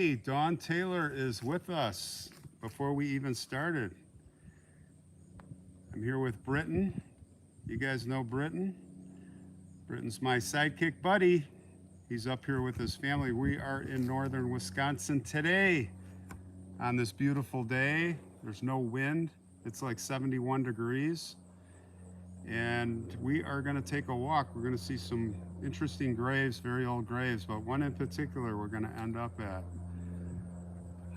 Dawn Taylor is with us before we even started. I'm here with Britton. You guys know Britton? Britton's my sidekick buddy. He's up here with his family. We are in northern Wisconsin today on this beautiful day. There's no wind. It's like 71 degrees. And we are going to take a walk. We're going to see some interesting graves, very old graves, but one in particular we're going to end up at.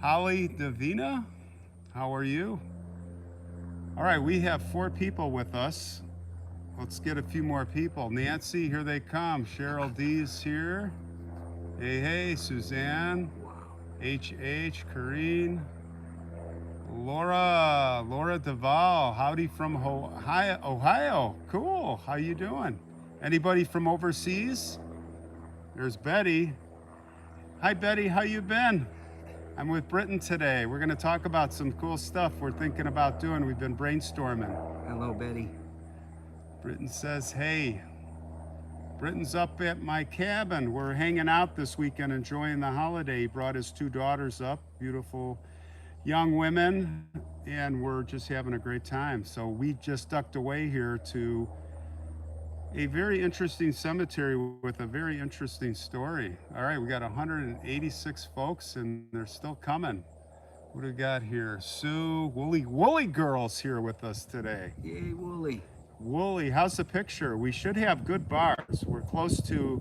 Holly Davina, how are you? All right, we have 4 people with us. Let's get a few more people. Nancy, here they come. Cheryl D's here. Hey, Suzanne. HH, Karine. Laura Duvall, howdy from Ohio. Cool, how you doing? Anybody from overseas? There's Betty. Hi Betty, how you been? I'm with Britton today. We're gonna talk about some cool stuff we're thinking about doing. We've been brainstorming. Hello, Betty. Britton says, hey. Britton's up at my cabin. We're hanging out this weekend, enjoying the holiday. He brought his 2 daughters up, beautiful young women, and we're just having a great time. So we just ducked away here to a very interesting cemetery with a very interesting story. All right, we got 186 folks and they're still coming. What do we got here? Sue, Woolly Girl's here with us today. Yay, Wooly. Wooly, how's the picture? We should have good bars. We're close to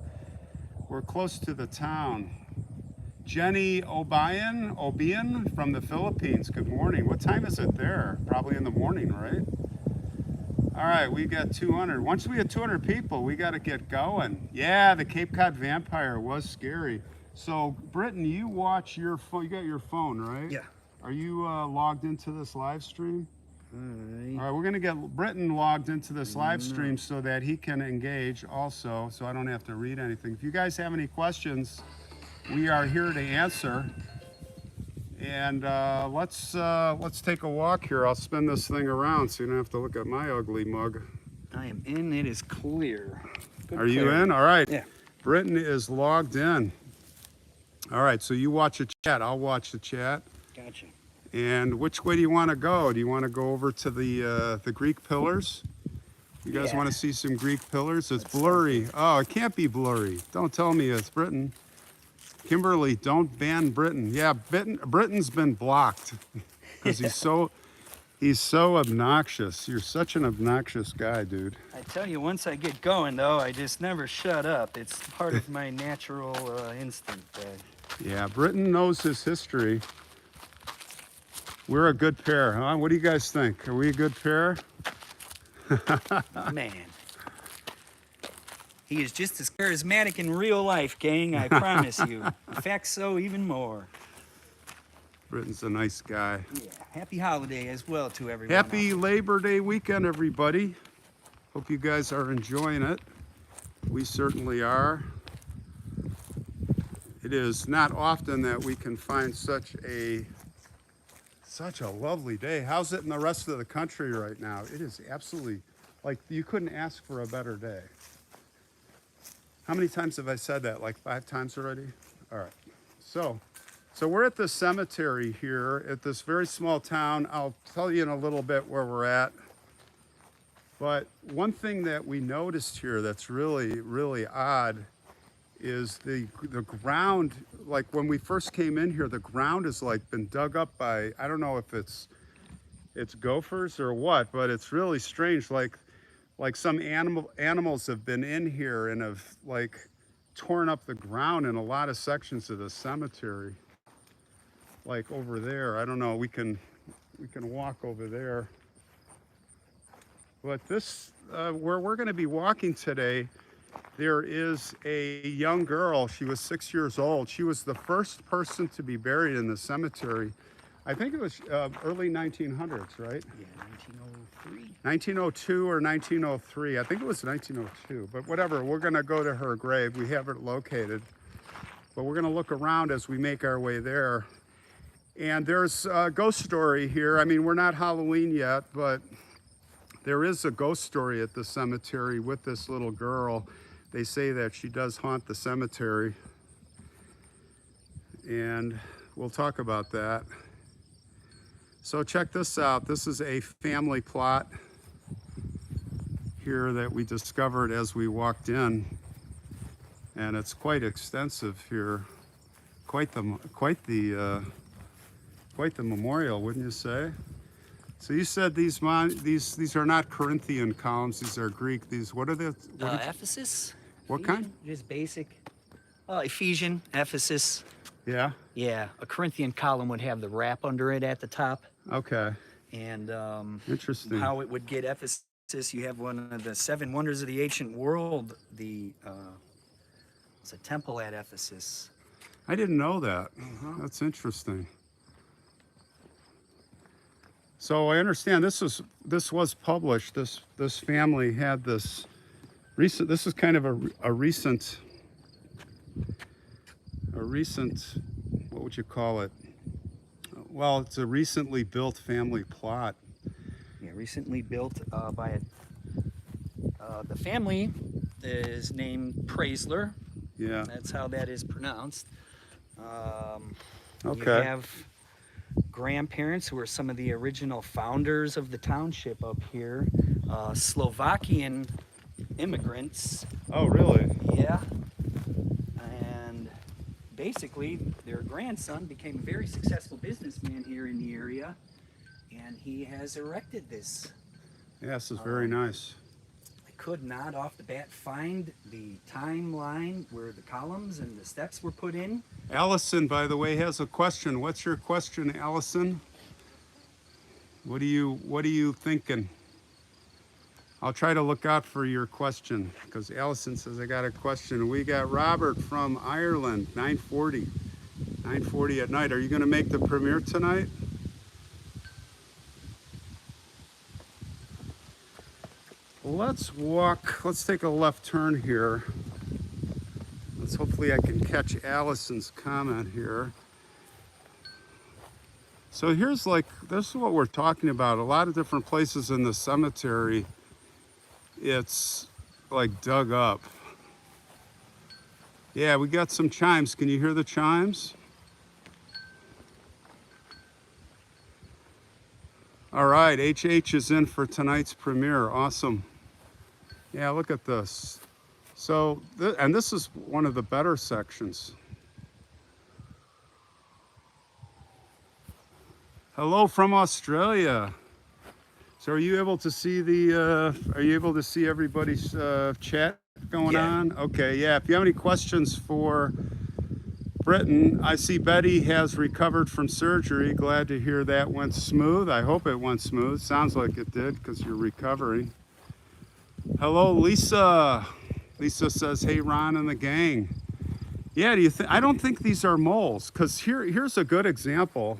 the town. Jenny Obian from the Philippines. Good morning. What time is it there? Probably in the morning, right? All right, we got 200. Once we get 200 people, we got to get going. Yeah, the Cape Cod vampire was scary. So, Britton, you watch your phone. You got your phone, right? Yeah. Are you logged into this live stream? All right. All right, we're going to get Britton logged into this live stream so that he can engage also, so I don't have to read anything. If you guys have any questions, we are here to answer. And let's take a walk here. I'll spin this thing around so you don't have to look at my ugly mug. I am in. It is clear. Good Are you clarity. in? All right. Yeah. Britton is logged in. All right, so you watch the chat. I'll watch the chat. Gotcha. And which way do you want to go? Do you want to go over to the Greek pillars? You guys want to see some Greek pillars? It's blurry. Oh, it can't be blurry. Don't tell me it's Britton. Kimberly, don't ban Britton. Yeah, Britton's been blocked because he's so obnoxious. You're such an obnoxious guy, dude. I tell you, once I get going, though, I just never shut up. It's part of my natural instinct. Yeah, Britton knows his history. We're a good pair, huh? What do you guys think? Are we a good pair? Man. He is just as charismatic in real life, gang, I promise you. In fact, so even more. Britton's a nice guy. Yeah. Happy holiday as well to everyone. Happy Labor Day weekend, everybody. Hope you guys are enjoying it. We certainly are. It is not often that we can find such a lovely day. How's it in the rest of the country right now? It is absolutely, like, you couldn't ask for a better day. How many times have I said that? Like 5 times already? All right. So we're at the cemetery here at this very small town. I'll tell you in a little bit where we're at. But one thing that we noticed here that's really, really odd is the ground. Like when we first came in here, the ground has like been dug up by, I don't know if it's gophers or what, but it's really strange. Like some animals have been in here and have like torn up the ground in a lot of sections of the cemetery. Like over there, I don't know, we can walk over there. But this, where we're gonna be walking today, there is a young girl. She was 6 years old. She was the first person to be buried in the cemetery. I think it was early 1900s, right? Yeah, 1903. 1902 or 1903. I think it was 1902, but whatever. We're gonna go to her grave. We have it located, but we're gonna look around as we make our way there. And there's a ghost story here. I mean, we're not Halloween yet, but there is a ghost story at the cemetery with this little girl. They say that she does haunt the cemetery. and we'll talk about that. So check this out. This is a family plot here that we discovered as we walked in, and it's quite extensive here. Quite the memorial, wouldn't you say? So you said these are not Corinthian columns; these are Greek. These, what are they? Ephesus. What Ephesian, kind? Just basic. Ephesian, Ephesus. Yeah. Yeah, a Corinthian column would have the wrap under it at the top. Okay. And Interesting. how it would get Ephesus, you have one of the 7 wonders of the ancient world. It's a temple at Ephesus. I didn't know that. That's interesting. So I understand this was published. This family had this recent. This is kind of a recent. What would you call it? Well, it's a recently built family plot. Yeah, recently built by the family is named Praisler. Yeah. That's how that is pronounced. Okay. You have grandparents who are some of the original founders of the township up here. Slovakian immigrants. Oh, really? Yeah. And basically, their grandson became a very successful businessman here in the area, and he has erected this. Yeah, this is very nice. I could not off the bat find the timeline where the columns and the steps were put in. Allison, by the way, has a question. What's your question, Allison? What are you thinking? I'll try to look out for your question, because Allison says I got a question. We got Robert from Ireland, 9:40 at night. Are you going to make the premiere tonight? Let's take a left turn here. Hopefully I can catch Allison's comment here. So this is what we're talking about. A lot of different places in the cemetery, it's like dug up. Yeah, we got some chimes. Can you hear the chimes? All right, HH is in for tonight's premiere. Awesome. Yeah, look at this. So, and this is one of the better sections. Hello from Australia. So, are you able to see everybody's chat going on? Okay, yeah. If you have any questions for Britton, I see Betty has recovered from surgery. Glad to hear that went smooth. I hope it went smooth. Sounds like it did, because you're recovering. Hello, Lisa. Lisa says, "Hey, Ron and the gang." Yeah, I don't think these are moles, because here's a good example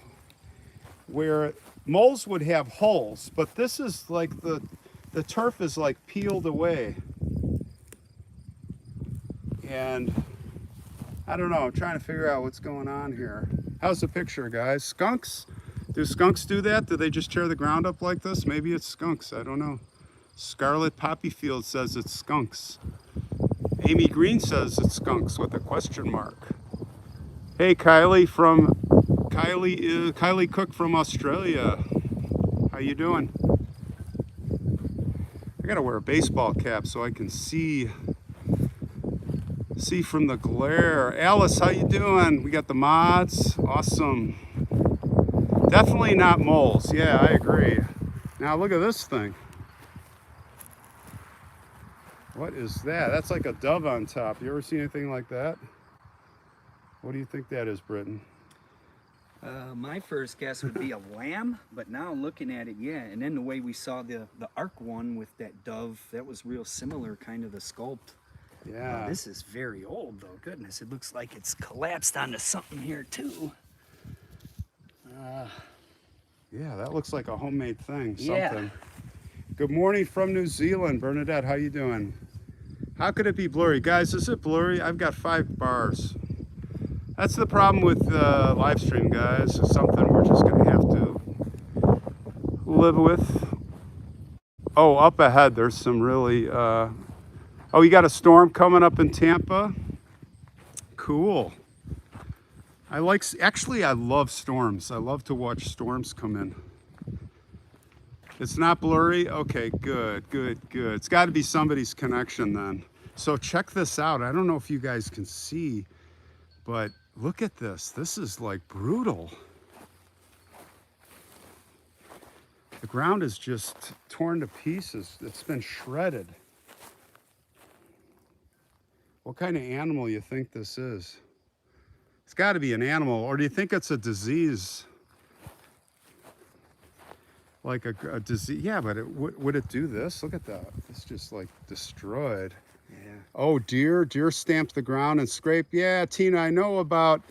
where moles would have holes, but this is like the turf is like peeled away. And I don't know, I'm trying to figure out what's going on here. How's the picture, guys? Skunks? Do skunks do that? Do they just tear the ground up like this? Maybe it's skunks, I don't know. Scarlet Poppyfield says it's skunks. Amy Green says it's skunks with a question mark. Hey, Kylie Cook from Australia. How you doing? I gotta wear a baseball cap so I can see from the glare. Alice, how you doing? We got the mods. Awesome. Definitely not moles. Yeah, I agree. Now look at this thing. What is that? That's like a dove on top. You ever seen anything like that? What do you think that is, Britton? My first guess would be a lamb, but now looking at it, yeah. And then the way we saw the ark one with that dove, that was real similar, kind of the sculpt. Yeah. This is very old, though. Goodness, it looks like it's collapsed onto something here, too. Yeah, that looks like a homemade thing. Yeah. Something. Good morning from New Zealand. Bernadette, how you doing? How could it be blurry? Guys, is it blurry? I've got 5 bars. That's the problem with live stream, guys. It's something we're just going to have to live with. Oh, up ahead, there's some really... Oh, you got a storm coming up in Tampa? Cool. Actually, I love storms. I love to watch storms come in. It's not blurry? Okay, good, good, good. It's got to be somebody's connection then. So check this out. I don't know if you guys can see, but look at this. This is like brutal. The ground is just torn to pieces. It's been shredded. What kind of animal you think this is? It's got to be an animal, or do you think it's a disease? Like a disease? Yeah, but would it do this? Look at that. It's just like destroyed. Yeah. Oh, deer stamped the ground and scraped. Yeah, Tina, I know about.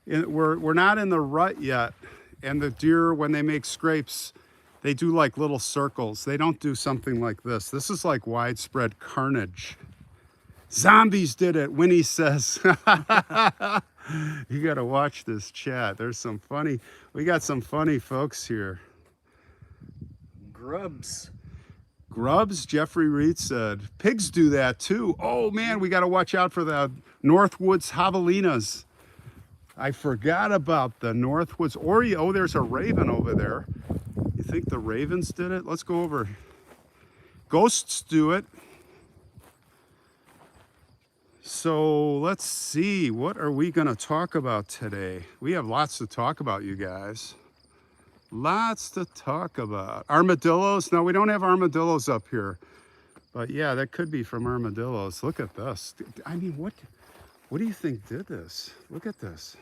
We're not in the rut yet, and the deer, when they make scrapes, they do like little circles. They don't do something like this. This is like widespread carnage. Zombies did it, Winnie says. You gotta watch this chat. We got some funny folks here. Grubs. Grubs, Jeffrey Reed said. Pigs do that too. Oh man, we gotta watch out for the Northwoods javelinas. I forgot about the Northwoods. Oh, there's a raven over there. You think the ravens did it? Let's go over. Ghosts do it. So let's see, what are we gonna talk about today? We have lots to talk about, you guys. Lots to talk about. Armadillos? No, we don't have armadillos up here. But yeah, that could be from armadillos. Look at this. I mean, what do you think did this? Look at this.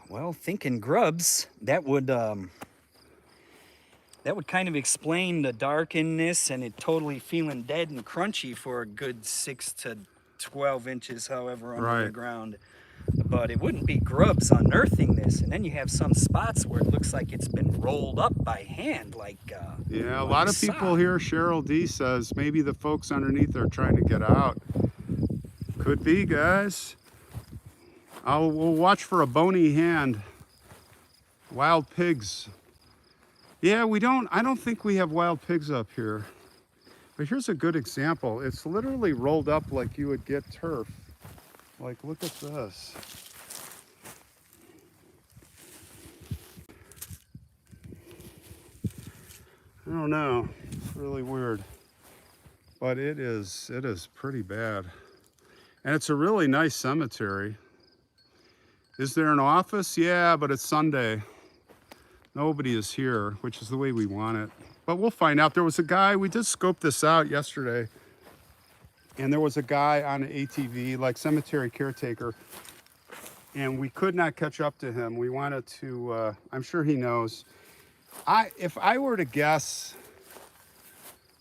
Well, thinking grubs, that would kind of explain the darkness and it totally feeling dead and crunchy for a good 6 to 12 inches, however, under the ground. But it wouldn't be grubs unearthing this. And then you have some spots where it looks like it's been rolled up by hand, like yeah, a lot of people here. Cheryl D says maybe the folks underneath are trying to get out. Could be, guys. We'll watch for a bony hand. Wild pigs. Yeah, I don't think we have wild pigs up here. But here's a good example. It's literally rolled up like you would get turf. Like, look at this. I don't know. It's really weird. But it is pretty bad. And it's a really nice cemetery. Is there an office? Yeah, but it's Sunday. Nobody is here, which is the way we want it. But we'll find out. There was a guy, we did scope this out yesterday, and there was a guy on an ATV, like cemetery caretaker, and we could not catch up to him. We wanted to, I'm sure he knows. If I were to guess,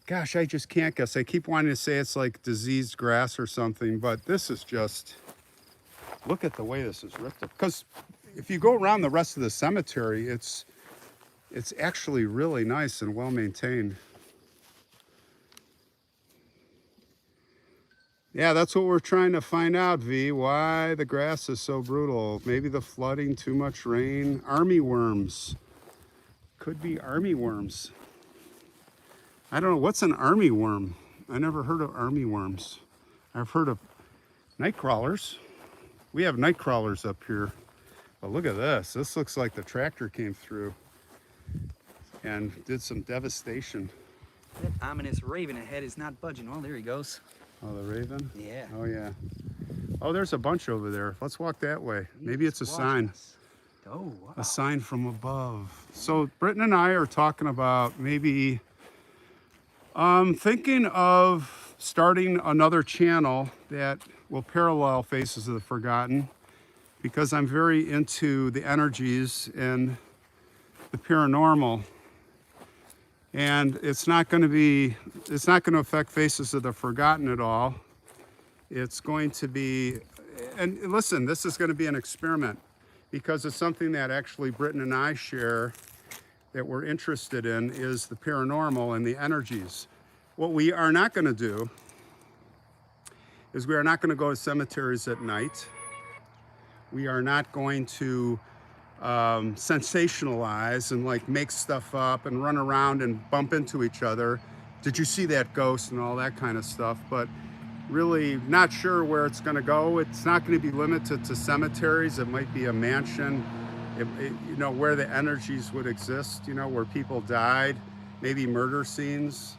gosh, I just can't guess. I keep wanting to say it's like diseased grass or something, but this is just, look at the way this is ripped up. Because if you go around the rest of the cemetery, it's actually really nice and well maintained. Yeah, that's what we're trying to find out, V. Why the grass is so brutal. Maybe the flooding, too much rain. Army worms. Could be army worms. I don't know. What's an army worm? I never heard of army worms. I've heard of night crawlers. We have night crawlers up here. But look at this. This looks like the tractor came through and did some devastation. That ominous raven ahead is not budging. Well, there he goes. Oh, the raven? Yeah. Oh, yeah. Oh, there's a bunch over there. Let's walk that way. Maybe it's a sign. Oh, wow. A sign from above. So Britton and I are talking about maybe thinking of starting another channel that will parallel Faces of the Forgotten, because I'm very into the energies and the paranormal. And it's not going to affect Faces of the Forgotten at all. It's going to be, and listen, this is going to be an experiment, because it's something that actually Britton and I share, that we're interested in, is the paranormal and the energies. What we are not going to do is we are not going to go to cemeteries at night. We are not going to sensationalize and like make stuff up and run around and bump into each other. Did you see that ghost and all that kind of stuff? But really not sure where it's going to go. It's not going to be limited to cemeteries. It might be a mansion, you know, where the energies would exist, you know, where people died, maybe murder scenes.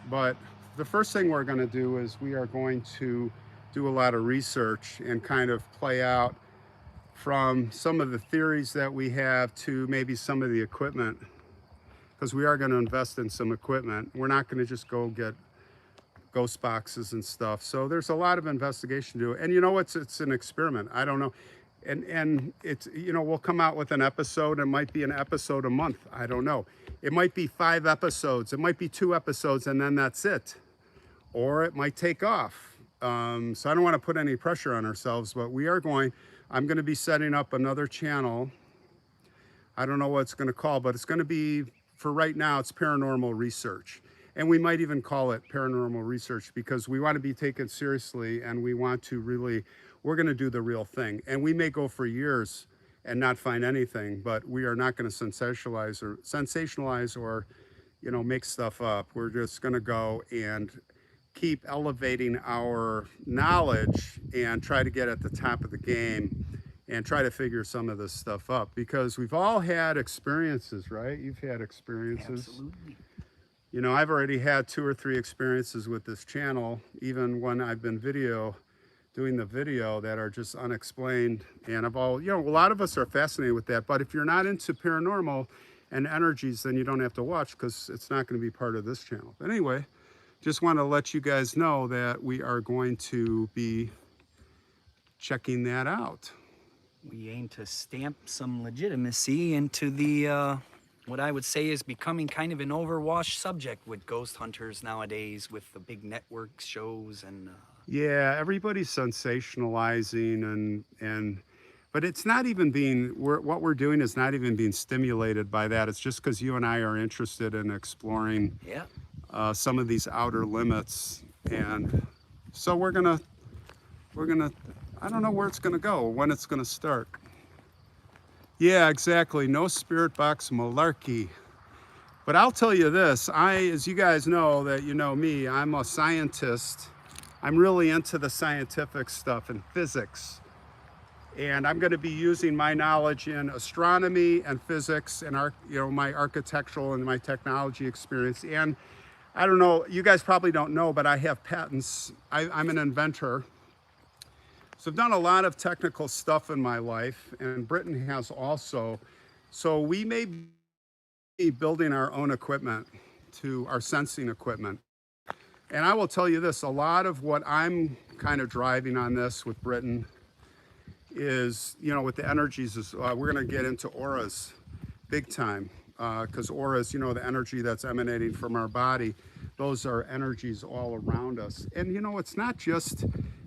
But the first thing we're going to do is we are going to do a lot of research and kind of play out from some of the theories that we have to maybe some of the equipment, because we are going to invest in some equipment. We're not going to just go get ghost boxes and stuff. So there's a lot of investigation to do. And you know, it's an experiment. I don't know. And it's, you know, we'll come out with an episode. It might be an episode a month. I don't know. It might be 5 episodes. It might be 2 episodes and then that's it. Or it might take off. So I don't want to put any pressure on ourselves, but I'm going to be setting up another channel. I don't know what it's going to call, but it's going to be, for right now, it's paranormal research. And we might even call it paranormal research because we want to be taken seriously and we want to really, we're going to do the real thing. And we may go for years and not find anything, but we are not going to sensationalize or, you know, make stuff up. We're just going to go and keep elevating our knowledge and try to get at the top of the game and try to figure some of this stuff up, because we've all had experiences, right? You've had experiences. Absolutely. You know, I've already had 2 or 3 experiences with this channel, even when I've been doing the video, that are just unexplained. And you know, a lot of us are fascinated with that, but if you're not into paranormal and energies, then you don't have to watch, because it's not going to be part of this channel. But anyway, just want to let you guys know that we are going to be checking that out. We aim to stamp some legitimacy into the what I would say is becoming kind of an overwashed subject with ghost hunters nowadays, with the big network shows and Yeah, everybody's sensationalizing but it's not even what we're doing is not even being stimulated by that. It's just because you and I are interested in exploring yeah. some of these outer limits. And so we're gonna, I don't know where it's gonna go, when it's gonna start. Yeah, exactly. No spirit box malarkey. But I'll tell you this, as you guys know, that you know me, I'm a scientist. I'm really into the scientific stuff and physics. And I'm going to be using my knowledge in astronomy and physics and you know, my architectural and my technology experience. And I don't know, you guys probably don't know, but I have patents. I'm an inventor. So I've done a lot of technical stuff in my life, and Britain has also. So we may be building our own equipment, our sensing equipment. And I will tell you this, a lot of what I'm kind of driving on this with Britain is, you know, with the energies, is we're going to get into auras big time, because auras, you know, the energy that's emanating from our body, those are energies all around us. And you know, it's not just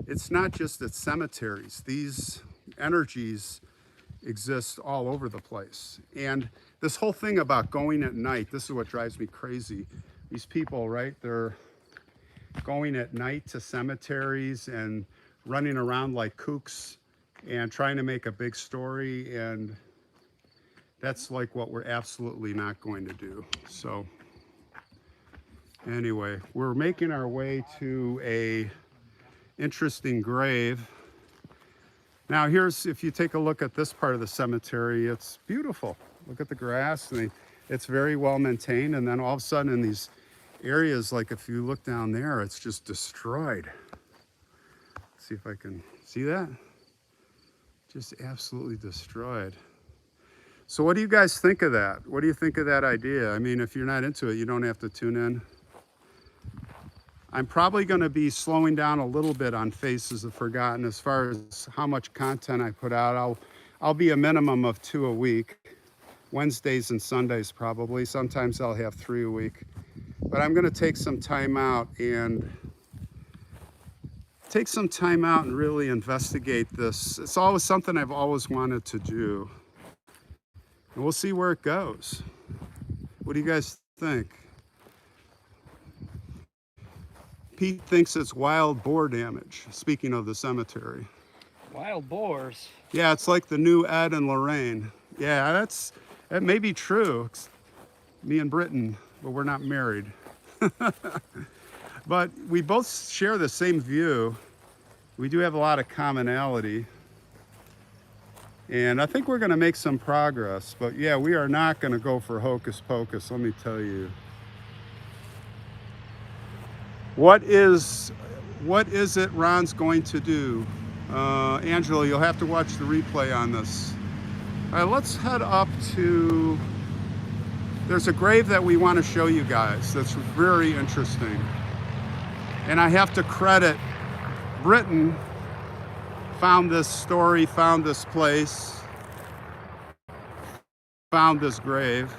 at cemeteries. These energies exist all over the place. And this whole thing about going at night, this is what drives me crazy. These people, right, they're going at night to cemeteries and running around like kooks and trying to make a big story, and that's like what we're absolutely not going to do. So anyway, we're making our way to a interesting grave. Now if you take a look at this part of the cemetery, it's beautiful. Look at the grass, and it's very well maintained. And then all of a sudden in these areas, like if you look down there, it's just destroyed. Let's see if I can see that. Just absolutely destroyed. So what do you guys think of that? What do you think of that idea? I mean, if you're not into it, you don't have to tune in. I'm probably going to be slowing down a little bit on Faces of Forgotten as far as how much content I put out. I'll be a minimum of 2 a week, Wednesdays and Sundays probably. Sometimes I'll have 3 a week. But I'm going to take some time out and really investigate this. It's always something I've always wanted to do. And we'll see where it goes. What do you guys think? Pete thinks it's wild boar damage, speaking of the cemetery. Wild boars? Yeah, it's like the new Ed and Lorraine. Yeah, that may be true. It's me and Britain, but we're not married. But we both share the same view. We do have a lot of commonality. And I think we're going to make some progress. But yeah, we are not going to go for hocus pocus, let me tell you. What is it Ron's going to do? Angela, you'll have to watch the replay on this. All right, let's head up to, there's a grave that we want to show you guys that's very interesting. And I have to credit Britain, found this story, found this place, found this grave.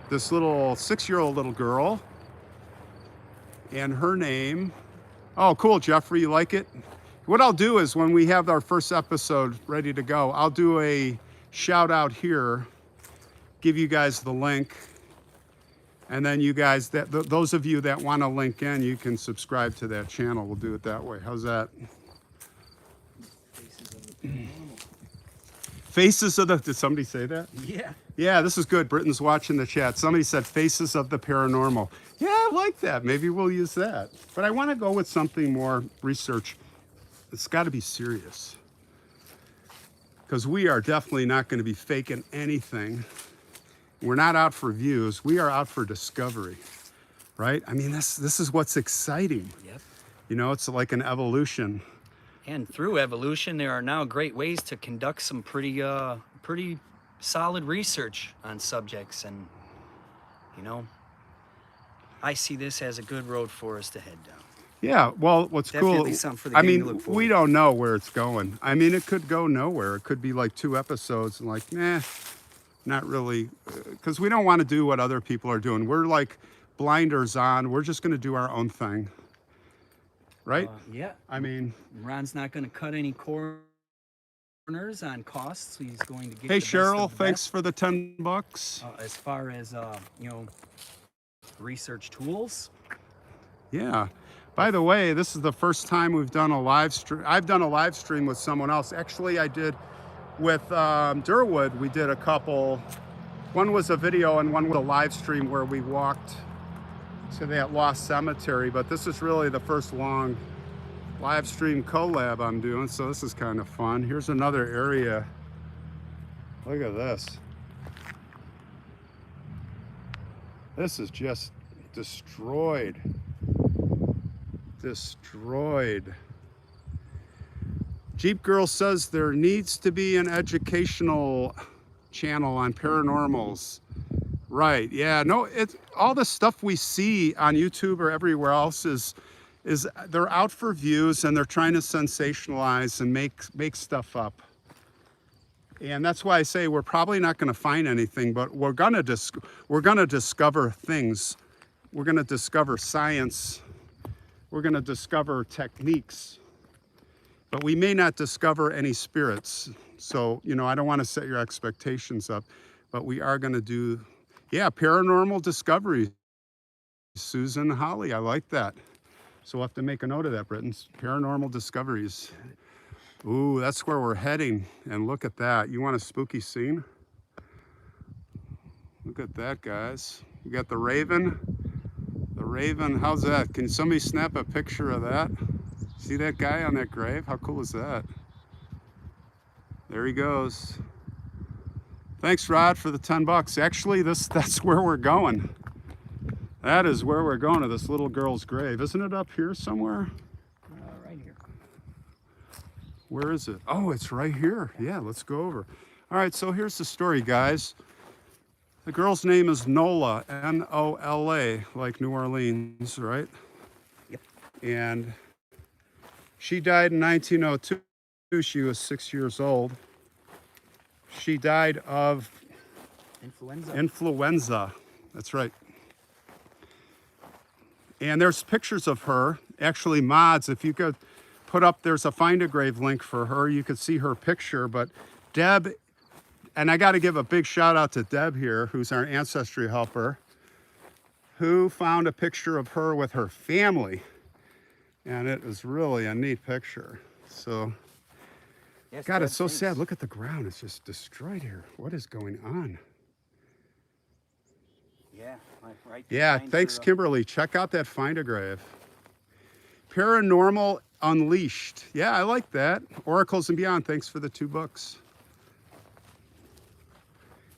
This little 6-year-old little girl, and her name, oh cool, Jeffrey, you like it? What I'll do is when we have our first episode ready to go, I'll do a shout out here, give you guys the link, and then you guys, those of you that want to link in, you can subscribe to that channel. We'll do it that way. How's that? Faces of the, did somebody say that? Yeah. Yeah, this is good. Britain's watching the chat. Somebody said faces of the paranormal. Yeah, I like that. Maybe we'll use that. But I want to go with something more research. It's got to be serious. Because we are definitely not going to be faking anything. We're not out for views. We are out for discovery, right? I mean, this is what's exciting. Yep. You know, it's like an evolution. And through evolution, there are now great ways to conduct some pretty solid research on subjects. And, you know, I see this as a good road for us to head down. Yeah, well, what's Definitely cool, something for the I gang to mean, look forward we to. don't know where it's going. I mean, it could go nowhere. It could be like 2 episodes and like, nah, not really. Because we don't want to do what other people are doing. We're like blinders on. We're just going to do our own thing. Right? Yeah. I mean, Ron's not going to cut any corners on costs. He's going to give hey, the best Cheryl, of the thanks best. for the $10. As far as, you know, research tools. Yeah. By the way, this is the first time we've done a live stream. I've done a live stream with someone else. Actually, I did with Durwood. We did a couple. One was a video and one was a live stream where we walked to that lost cemetery. But this is really the first long live stream collab I'm doing. So this is kind of fun. Here's another area. Look at this. This is just destroyed. Destroyed. Jeep Girl says there needs to be an educational channel on paranormals. Right, yeah, no, it's all the stuff we see on YouTube or everywhere else is they're out for views and they're trying to sensationalize and make stuff up. And that's why I say we're probably not going to find anything, but we're gonna discover things. We're gonna discover science. We're going to discover techniques, but we may not discover any spirits. So, you know, I don't want to set your expectations up, but we are going to do, yeah, paranormal discoveries. Susan Holly, I like that. So we'll have to make a note of that, Britton. Paranormal discoveries. Ooh, that's where we're heading. And look at that. You want a spooky scene? Look at that, guys. You got the Raven. The Raven, how's that? Can somebody snap a picture of that? See that guy on that grave? How cool is that? There he goes. Thanks, Rod, for the $10. Actually, that's where we're going. That is where we're going, to this little girl's grave. Isn't it up here somewhere? Right here. Where is it? Oh, it's right here. Yeah, let's go over. All right, so here's the story, guys. The girl's name is NOLA, N-O-L-A, like New Orleans, right? Yep. And she died in 1902. She was 6 years old. She died of influenza. That's right. And there's pictures of her. Actually, mods, if you could put up, there's a Find a Grave link for her. You could see her picture, but Deb, and I got to give a big shout out to Deb here, who's our ancestry helper, who found a picture of her with her family. And it was really a neat picture. So, Yes, God, Deb, it's so thanks. sad. Look at the ground. It's just destroyed here. What is going on? Yeah, right Yeah, behind thanks, her, Kimberly. Check out that Find a Grave. Paranormal Unleashed. Yeah, I like that. Oracles and Beyond. Thanks for the 2 books.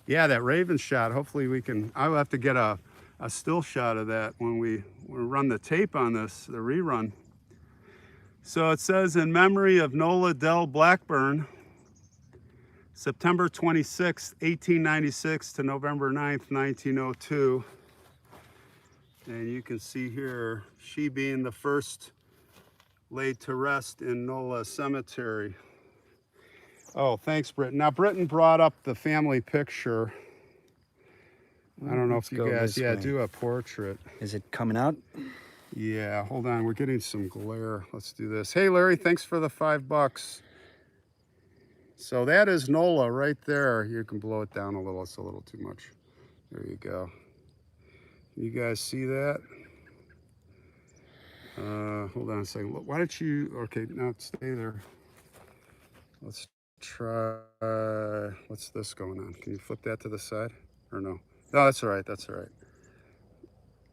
Yeah, that Raven shot. Hopefully we can. I'll have to get a still shot of that when we run the tape on this, the rerun. So it says, in memory of Nola Dell Blackburn, September 26, 1896 to November 9th, 1902. And you can see here, she being the first laid to rest in NOLA Cemetery. Oh, thanks, Britton. Now, Britton brought up the family picture. I don't know Let's if you go guys, this yeah, way. do a portrait. Is it coming out? Yeah, hold on, we're getting some glare. Let's do this. Hey, Larry, thanks for the $5. So that is NOLA right there. You can blow it down a little, it's a little too much. There you go. You guys see that? Hold on a second. Why don't you, okay, now stay there. Let's try, what's this going on? Can you flip that to the side or no? No, that's all right, that's all right.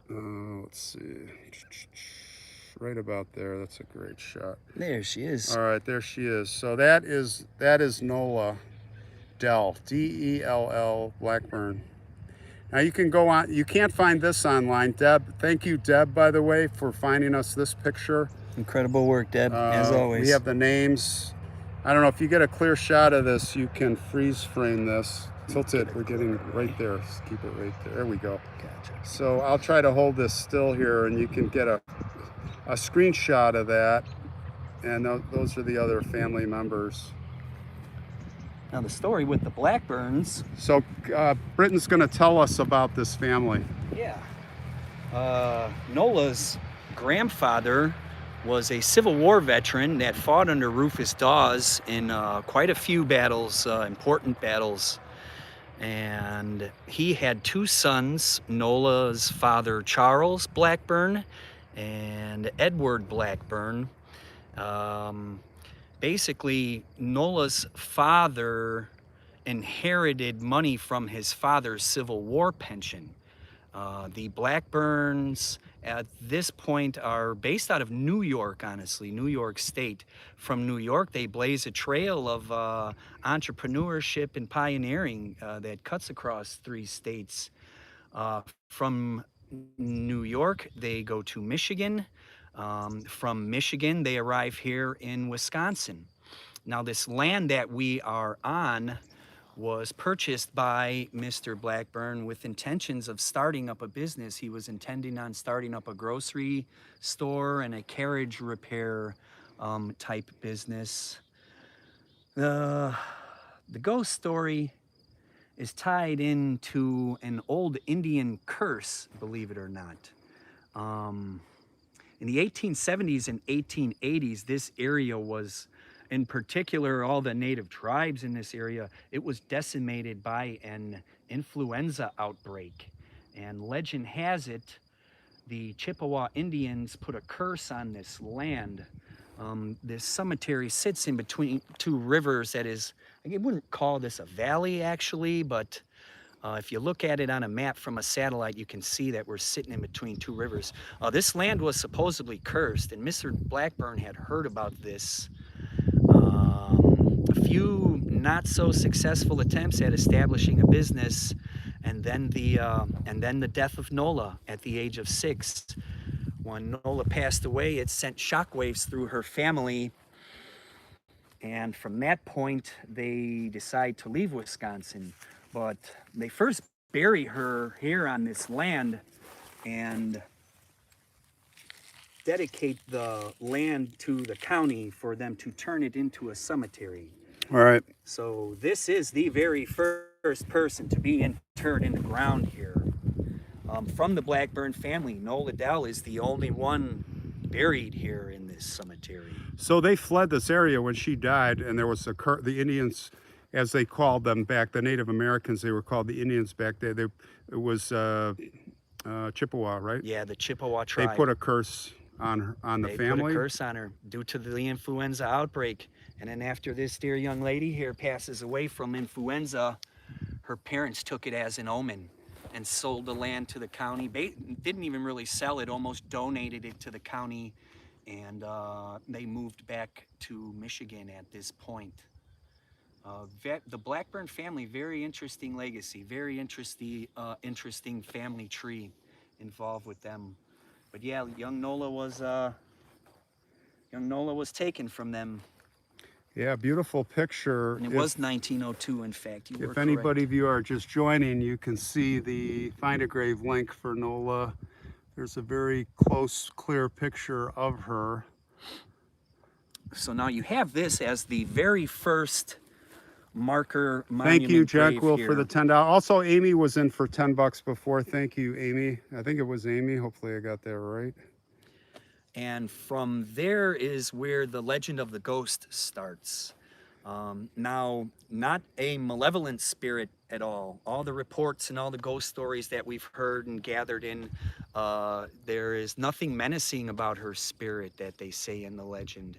Let's see. Right about there, that's a great shot. There she is. All right, there she is. So that is NOLA Dell, D-E-L-L, Blackburn. Now you can go on, you can't find this online. Deb, thank you, Deb, by the way, for finding us this picture. Incredible work, Deb, as always. We have the names. I don't know if you get a clear shot of this, you can freeze frame this. Tilt it, we're getting right there. Just keep it right there. There we go. Gotcha. So I'll try to hold this still here and you can get a screenshot of that. And those are the other family members. Now the story with the Blackburns. So Britton's gonna tell us about this family. Yeah. Nola's grandfather was a Civil War veteran that fought under Rufus Dawes in quite a few battles, important battles. And he had 2 sons, Nola's father Charles Blackburn and Edward Blackburn. Basically, Nola's father inherited money from his father's Civil War pension. The Blackburns at this point are based out of New York, honestly, New York State. From New York, they blaze a trail of entrepreneurship and pioneering that cuts across 3 states. From New York, they go to Michigan. From Michigan, they arrive here in Wisconsin. Now, this land that we are on was purchased by Mr. Blackburn with intentions of starting up a business. He was intending on starting up a grocery store and a carriage repair type business. The ghost story is tied into an old Indian curse, believe it or not. In the 1870s and 1880s, this area was, in particular, all the native tribes in this area, it was decimated by an influenza outbreak. And legend has it, the Chippewa Indians put a curse on this land. This cemetery sits in between 2 rivers that is, I wouldn't call this a valley actually, but if you look at it on a map from a satellite, you can see that we're sitting in between 2 rivers. This land was supposedly cursed, and Mr. Blackburn had heard about this. A few not so successful attempts at establishing a business, and then the death of Nola at the age of 6. When Nola passed away, it sent shockwaves through her family. And from that point, they decide to leave Wisconsin. But they first bury her here on this land and dedicate the land to the county for them to turn it into a cemetery. All right. So this is the very first person to be interred in the ground here. From the Blackburn family, Nola Dell is the only one buried here in this cemetery. So they fled this area when she died, and there was the Indians, as they called them back, the Native Americans, they were called the Indians back there. It was Chippewa, right? Yeah, the Chippewa tribe. They put a curse on the family. They put a curse on her due to the influenza outbreak. And then after this dear young lady here passes away from influenza, her parents took it as an omen. and sold the land to the county. Didn't even really sell it, almost donated it to the county, and they moved back to Michigan at this point. The Blackburn family, very interesting legacy, very interesting family tree involved with them. But yeah, young Nola was taken from them. Yeah, beautiful picture. And it was 1902, in fact. You were If anybody correct. of you are just joining, you can see the Find a Grave link for NOLA. There's a very close, clear picture of her. So now you have this as the very first marker monument Thank you, Jack grave Will, here. for the $10. Also, Amy was in for $10 before. Thank you, Amy. I think it was Amy. Hopefully I got that right. And from there is where the legend of the ghost starts. Now, not a malevolent spirit at all. All the reports and all the ghost stories that we've heard and gathered in, there is nothing menacing about her spirit that they say in the legend.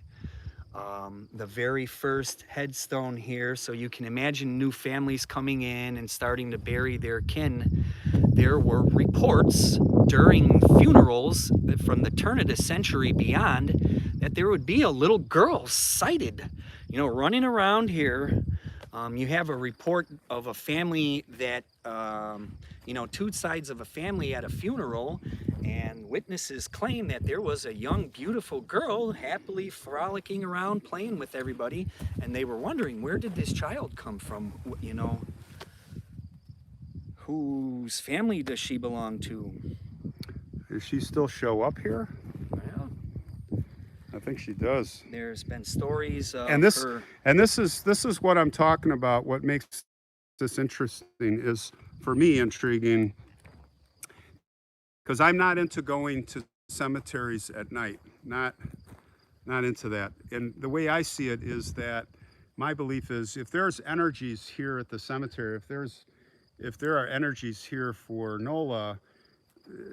The very first headstone here, so you can imagine new families coming in and starting to bury their kin. There were reports during funerals from the turn of the century beyond that there would be a little girl sighted, running around here. You have a report of a family that, two sides of a family at a funeral, and witnesses claim that there was a young, beautiful girl happily frolicking around, playing with everybody, and they were wondering, where did this child come from? Whose family does she belong to? Does she still show up here? Well, I think she does. there's been stories of her. And this is what I'm talking about. What makes this interesting is, for me, intriguing, because I'm not into going to cemeteries at night. Not into that. And the way I see it is that my belief is, if there's energies here at the cemetery, if there are energies here for NOLA,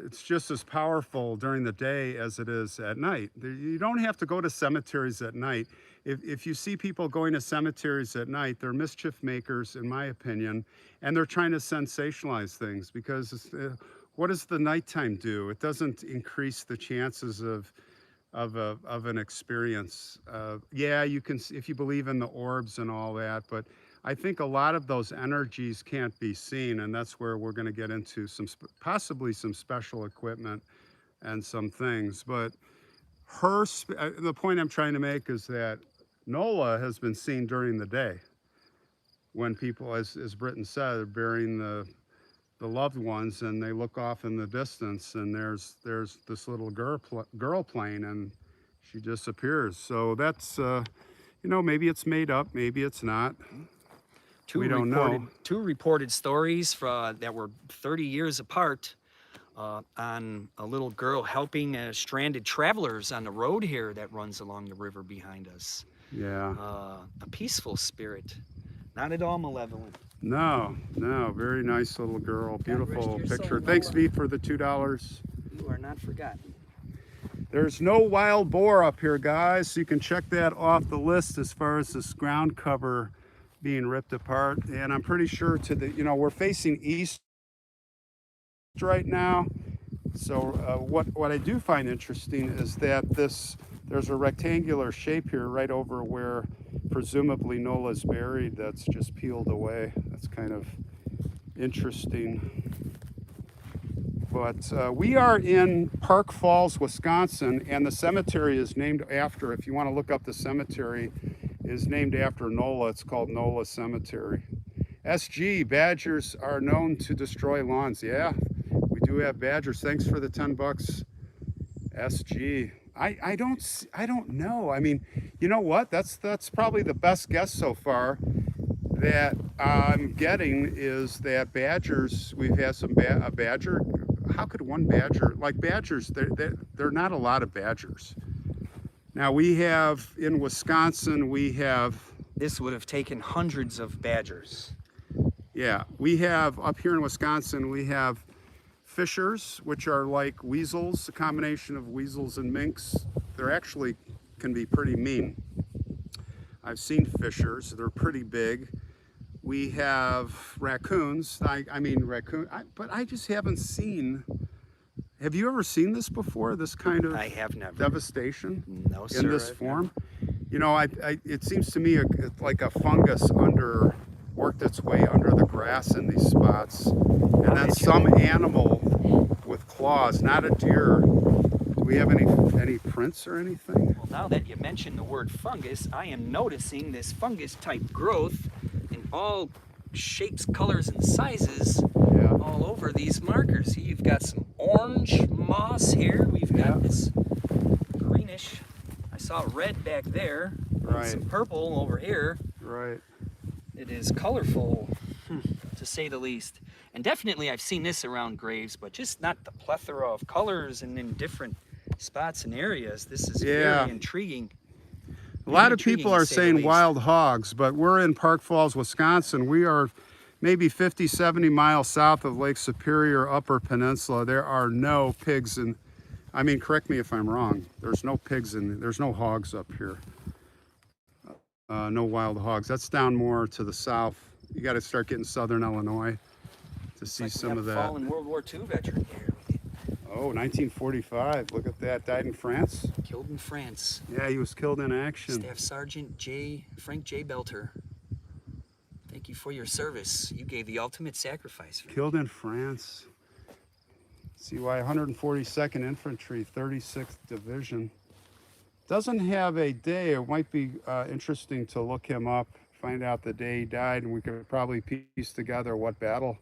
it's just as powerful during the day as it is at night. You don't have to go to cemeteries at night. If you see people going to cemeteries at night, they're mischief makers, in my opinion, and they're trying to sensationalize things, because what does the nighttime do? It doesn't increase the chances of an experience. Yeah, you can, if you believe in the orbs and all that, but I think a lot of those energies can't be seen, and that's where we're going to get into possibly some special equipment and some things. But the point I'm trying to make is that NOLA has been seen during the day, when people, as Britton said, are burying the loved ones, and they look off in the distance, and there's this little girl playing, and she disappears. So that's maybe it's made up, maybe it's not. We don't know. Two reported stories that were 30 years apart, on a little girl helping stranded travelers on the road here that runs along the river behind us. Yeah. A peaceful spirit, not at all malevolent. No, very nice little girl. Beautiful picture. Soul, Thanks, V, for the $2. You are not forgotten. There's no wild boar up here, guys, so you can check that off the list as far as this ground cover being ripped apart. And I'm pretty sure we're facing east right now. So what I do find interesting is that there's a rectangular shape here right over where presumably NOLA's buried, that's just peeled away. That's kind of interesting. But we are in Park Falls, Wisconsin, and the cemetery is named after, if you want to look up the cemetery, is named after NOLA. It's called NOLA Cemetery. SG, badgers are known to destroy lawns. Yeah, we do have badgers. Thanks for the $10, SG. I don't know. I mean, you know what? That's probably the best guess so far that I'm getting, is that badgers, we've had a badger. How could one badger, like badgers, they're not a lot of badgers. Now we have, in Wisconsin, This would have taken hundreds of badgers. Yeah, we have, up here in Wisconsin, we have fishers, which are like weasels, a combination of weasels and minks. They're actually can be pretty mean. I've seen fishers, they're pretty big. We have raccoons. I mean raccoon, but I just haven't seen. Have you ever seen this before? This kind of I have never. devastation No, sir. in this I've form? never. You know, it seems to me like a fungus worked its way under the grass in these spots, and then some animal with claws, not a deer. Do we have any prints or anything? Well, now that you mention the word fungus, I am noticing this fungus type growth in all shapes, colors, and sizes Yeah. all over these markers. See, you've got some orange moss here. We've got this greenish. I saw red back there. Right. Some purple over here. Right. It is colorful, to say the least. And definitely I've seen this around graves, but just not the plethora of colors and in different spots and areas. This is very intriguing. A lot of people are saying wild hogs, but we're in Park Falls, Wisconsin. We are maybe 50, 70 miles south of Lake Superior, Upper Peninsula. There are no pigs in, I mean, correct me if I'm wrong. There's no pigs there's no hogs up here. No wild hogs. That's down more to the south. You got to start getting southern Illinois to see some of that. Fallen World War II veteran here. Oh, 1945. Look at that. Died in France. Killed in France. Yeah, he was killed in action. Staff Sergeant Frank J. Belter. Thank you for your service. You gave the ultimate sacrifice. Killed in France. CY 142nd Infantry, 36th Division. Doesn't have a day. It might be interesting to look him up, find out the day he died, and we could probably piece together what battle.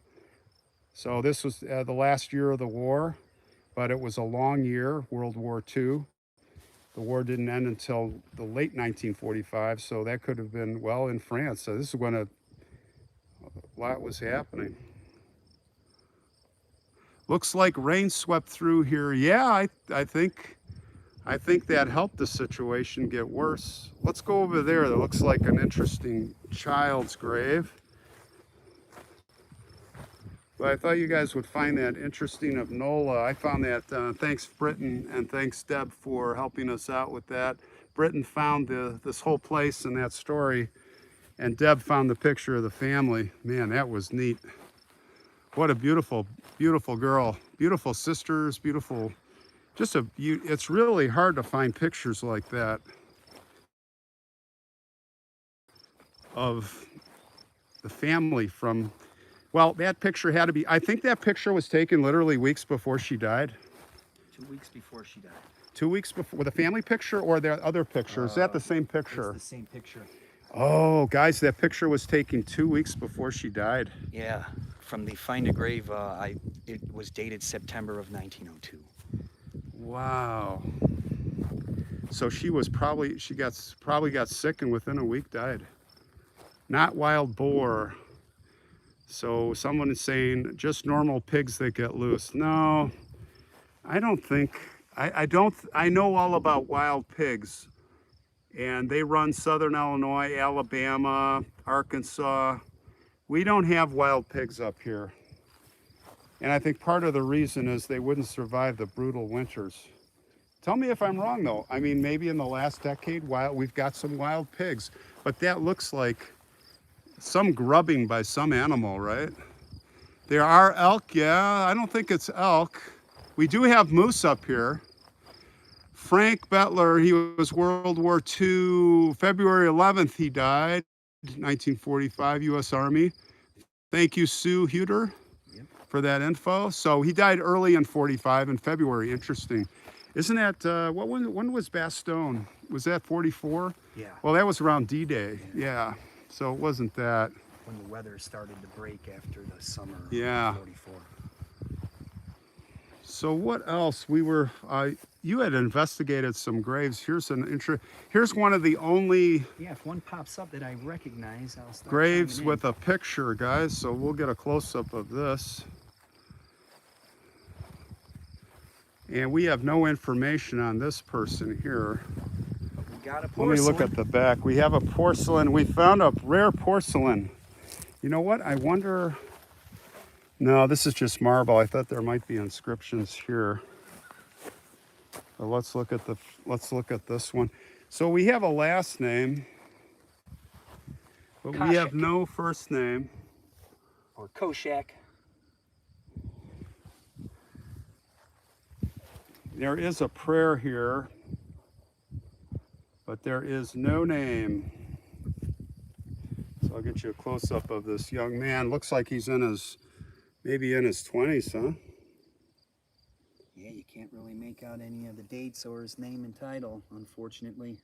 So this was the last year of the war, but it was a long year, World War II. The war didn't end until the late 1945, so that could have been, well, in France. So this is when a lot was happening. Looks like rain swept through here. Yeah, I think that helped the situation get worse. Let's go over there. That looks like an interesting child's grave. But I thought you guys would find that interesting of NOLA. I found that, thanks Britton and thanks Deb for helping us out with that. Britton found this whole place and that story, and Deb found the picture of the family. Man, that was neat. What a beautiful, beautiful girl. Beautiful sisters, beautiful. It's really hard to find pictures like that of the family from, well, that picture had to be, I think that picture was taken literally weeks before she died. 2 weeks before she died. 2 weeks before, the family picture or the other picture? Is that the same picture? It's the same picture. Oh, guys, that picture was taken 2 weeks before she died. Yeah, from the Find a Grave, it was dated September of 1902. Wow. So she probably got sick and within a week died. Not wild boar. So someone is saying just normal pigs that get loose. No, I don't think, I know all about wild pigs, and they run Southern Illinois, Alabama, Arkansas. We don't have wild pigs up here. And I think part of the reason is they wouldn't survive the brutal winters. Tell me if I'm wrong though. I mean, maybe in the last decade, we've got some wild pigs, but that looks like some grubbing by some animal, right? There are elk, yeah, I don't think it's elk. We do have moose up here. Frank Bettler, he was World War II, February 11th he died, 1945, U.S. Army. Thank you, Sue Huter, for that info. So he died early in 45 in February, interesting. Isn't that, when was Bastogne? Was that 44? Yeah. Well, that was around D-Day, yeah. So it wasn't that. When the weather started to break after the summer Yeah. of 44. So what else? You had investigated some graves. Here's one of the only Yeah, if one pops up that I recognize, I'll start graves chiming in. with a picture, guys. So we'll get a close-up of this. And we have no information on this person here. We got a Let me look at the back. We have a porcelain. We found a rare porcelain. You know what? I wonder. No, this is just marble. I thought there might be inscriptions here. But let's look at this one. So we have a last name. But we have Koshak. no first name. Or Koshak. There is a prayer here, but there is no name. So I'll get you a close-up of this young man. Looks like he's in his, maybe in his 20s, huh? Yeah, you can't really make out any of the dates or his name and title, unfortunately.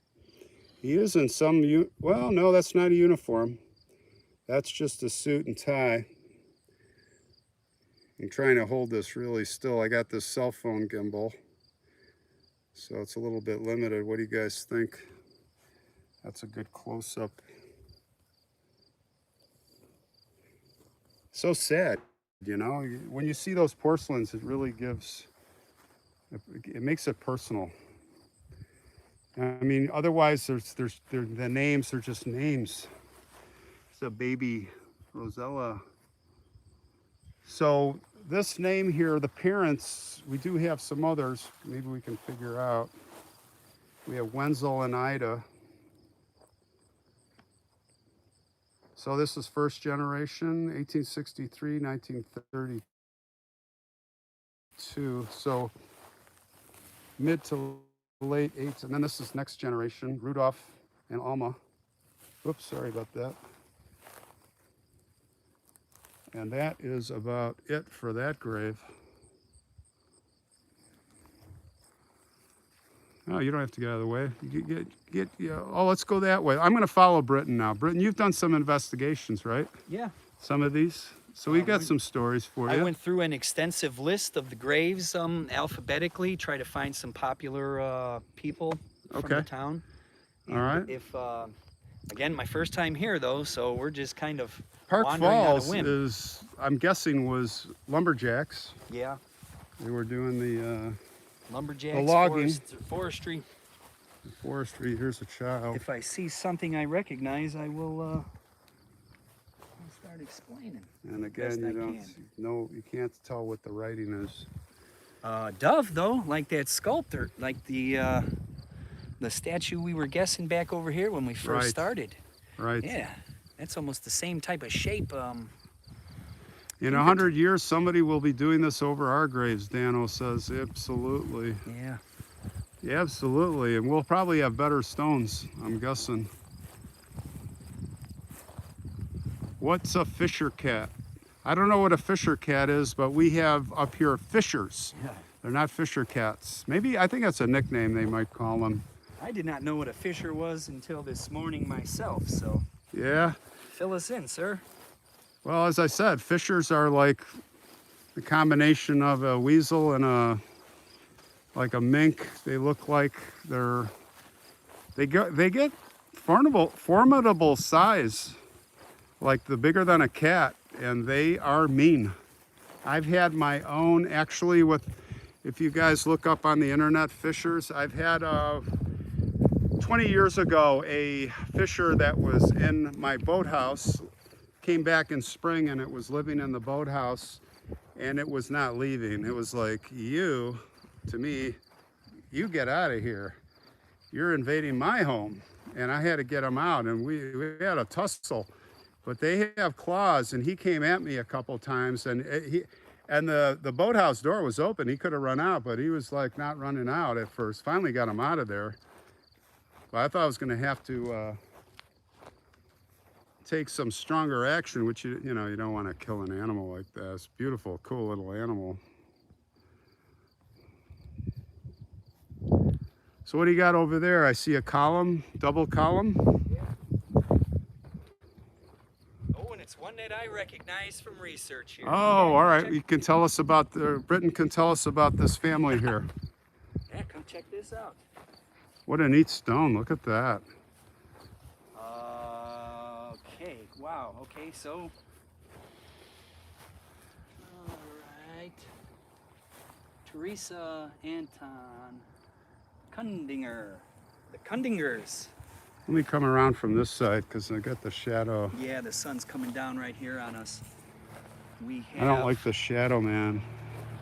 He is in some, well, no, that's not a uniform. That's just a suit and tie. I'm trying to hold this really still. I got this cell phone gimbal, so it's a little bit limited. What do you guys think? That's a good close-up. So sad, you know? When you see those porcelains, it really gives, it makes it personal. I mean, otherwise, the names are just names. It's a baby Rosella. So this name here, the parents, we do have some others. Maybe we can figure out. We have Wenzel and Ida. So this is first generation, 1863, 1932. So mid to late eights, and then this is next generation, Rudolph and Alma. Oops, sorry about that. And that is about it for that grave. Oh, you don't have to get out of the way. You yeah. Oh, let's go that way. I'm going to follow Britton now. Britton, you've done some investigations, right? Yeah. Some of these. So we got some stories for you. I went through an extensive list of the graves alphabetically, try to find some popular people from the town. And all right. If again, my first time here though, so we're just kind of Park wandering on a Falls whim. is, I'm guessing, was lumberjacks. Yeah. They were doing the Lumberjacks, logging. forestry. Forestry. Here's a child. If I see something I recognize, I will I'll start explaining. And again, you can't tell what the writing is. Dove though, like that sculptor, like the statue we were guessing back over here when we first started. Right. Yeah, that's almost the same type of shape. In 100 years, somebody will be doing this over our graves, Dano says. Absolutely. Yeah. Yeah, absolutely. And we'll probably have better stones, I'm guessing. What's a fisher cat? I don't know what a fisher cat is, but we have up here fishers. Yeah. They're not fisher cats. Maybe, I think that's a nickname they might call them. I did not know what a fisher was until this morning myself, so. Yeah. Fill us in, sir. Well, as I said, fishers are like the combination of a weasel and like a mink. They look like they get formidable size, like the bigger than a cat, and they are mean. I've had my own, actually, if you guys look up on the internet, fishers, I've had 20 years ago, a fisher that was in my boathouse came back in spring, and it was living in the boathouse, and it was not leaving. It was like, to me, you get out of here. You're invading my home. And I had to get him out, and we had a tussle. But they have claws, and he came at me a couple times, and the boathouse door was open. He could have run out, but he was like not running out at first. Finally got him out of there. But I thought I was going to have to take some stronger action, which you don't want to kill an animal like that. It's beautiful, cool little animal. So what do you got over there? I see a column, double column. Yeah. Oh, and it's one that I recognize from research here. Oh, all right. You can tell us about Britton can tell us about this family here. Yeah, come check this out. What a neat stone. Look at that. Okay. Wow. Okay. So. All right. Teresa Anton Kundinger. The Kundingers. Let me come around from this side because I got the shadow. Yeah, the sun's coming down right here on us. We have. I don't like the shadow, man.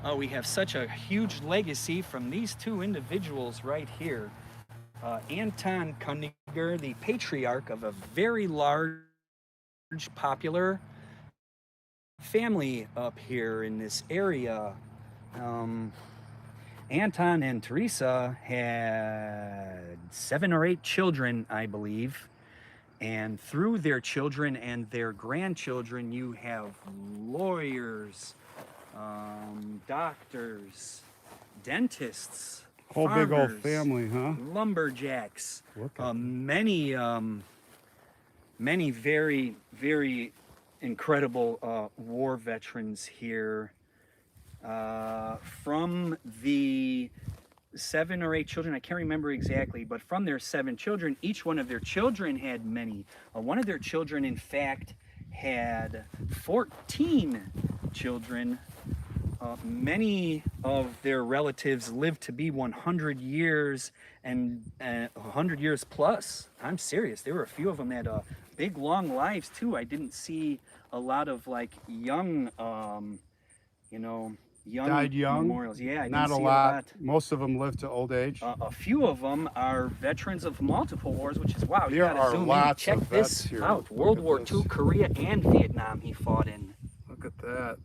Oh, we have such a huge legacy from these two individuals right here. Anton Kundinger, the patriarch of a very large popular family up here in this area. Um, Anton and Teresa had 7 or 8 children, I believe. And through their children and their grandchildren, you have lawyers, doctors, dentists, Whole big old farmers, family, huh? lumberjacks, Look at many very, very incredible war veterans here. From the 7 or 8 children, I can't remember exactly, but from their 7 children, each one of their children had many. One of their children, in fact, had 14 children. Many of their relatives lived to be 100 years and 100 years plus. I'm serious. There were a few of them that had big, long lives too. I didn't see a lot of like young, young died young. memorials. Yeah, I Not didn't a see lot. Most of them lived to old age. a few of them are veterans of multiple wars, which is wow. You There gotta are zoom lots in. Check of vets this here. out. Look World at War this. II, Korea, and Vietnam. He fought in. Look at that.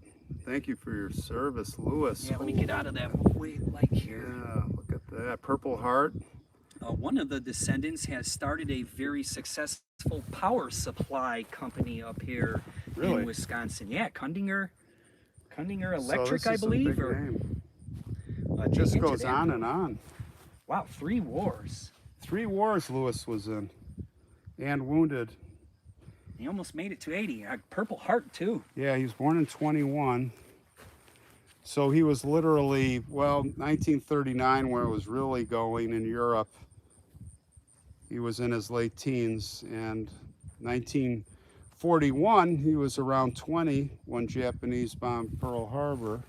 Thank you for your service, Lewis. Yeah, let me get out of that way light here. Yeah, look at that. Purple Heart. One of the descendants has started a very successful power supply company up here Really? in Wisconsin. Yeah, Kundinger So Electric, this I is a believe. big Or name. dig Just into goes that. on and on. Wow, 3 wars. 3 wars Lewis was in, and wounded. He almost made it to 80. Purple Heart too. Yeah, he was born in 21. So he was literally, 1939, where it was really going in Europe. He was in his late teens, and 1941, he was around 20 when Japanese bombed Pearl Harbor.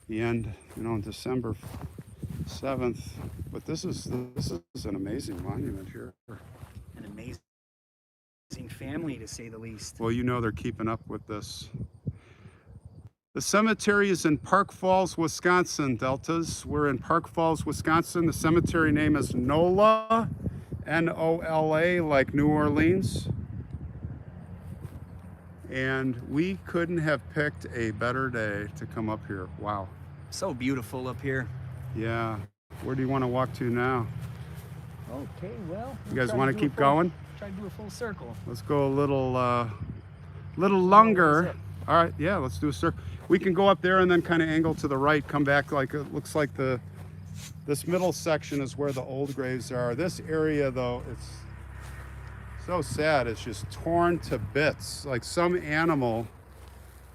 The end, on December 7th. But this is an amazing monument here. An amazing family, to say the least. Well, they're keeping up with this. The cemetery is in Park Falls, Wisconsin, Deltas. We're in Park Falls, Wisconsin. The cemetery name is NOLA, N-O-L-A, like New Orleans. And we couldn't have picked a better day to come up here. Wow. So beautiful up here. Yeah. Where do you want to walk to now? Okay, well. You guys want to keep going? Try to do a full circle. Let's go a little longer. All right, yeah, let's do a circle. We can go up there and then kind of angle to the right, come back. Like it looks like this middle section is where the old graves are. This area, though, it's so sad. It's just torn to bits. Like some animal.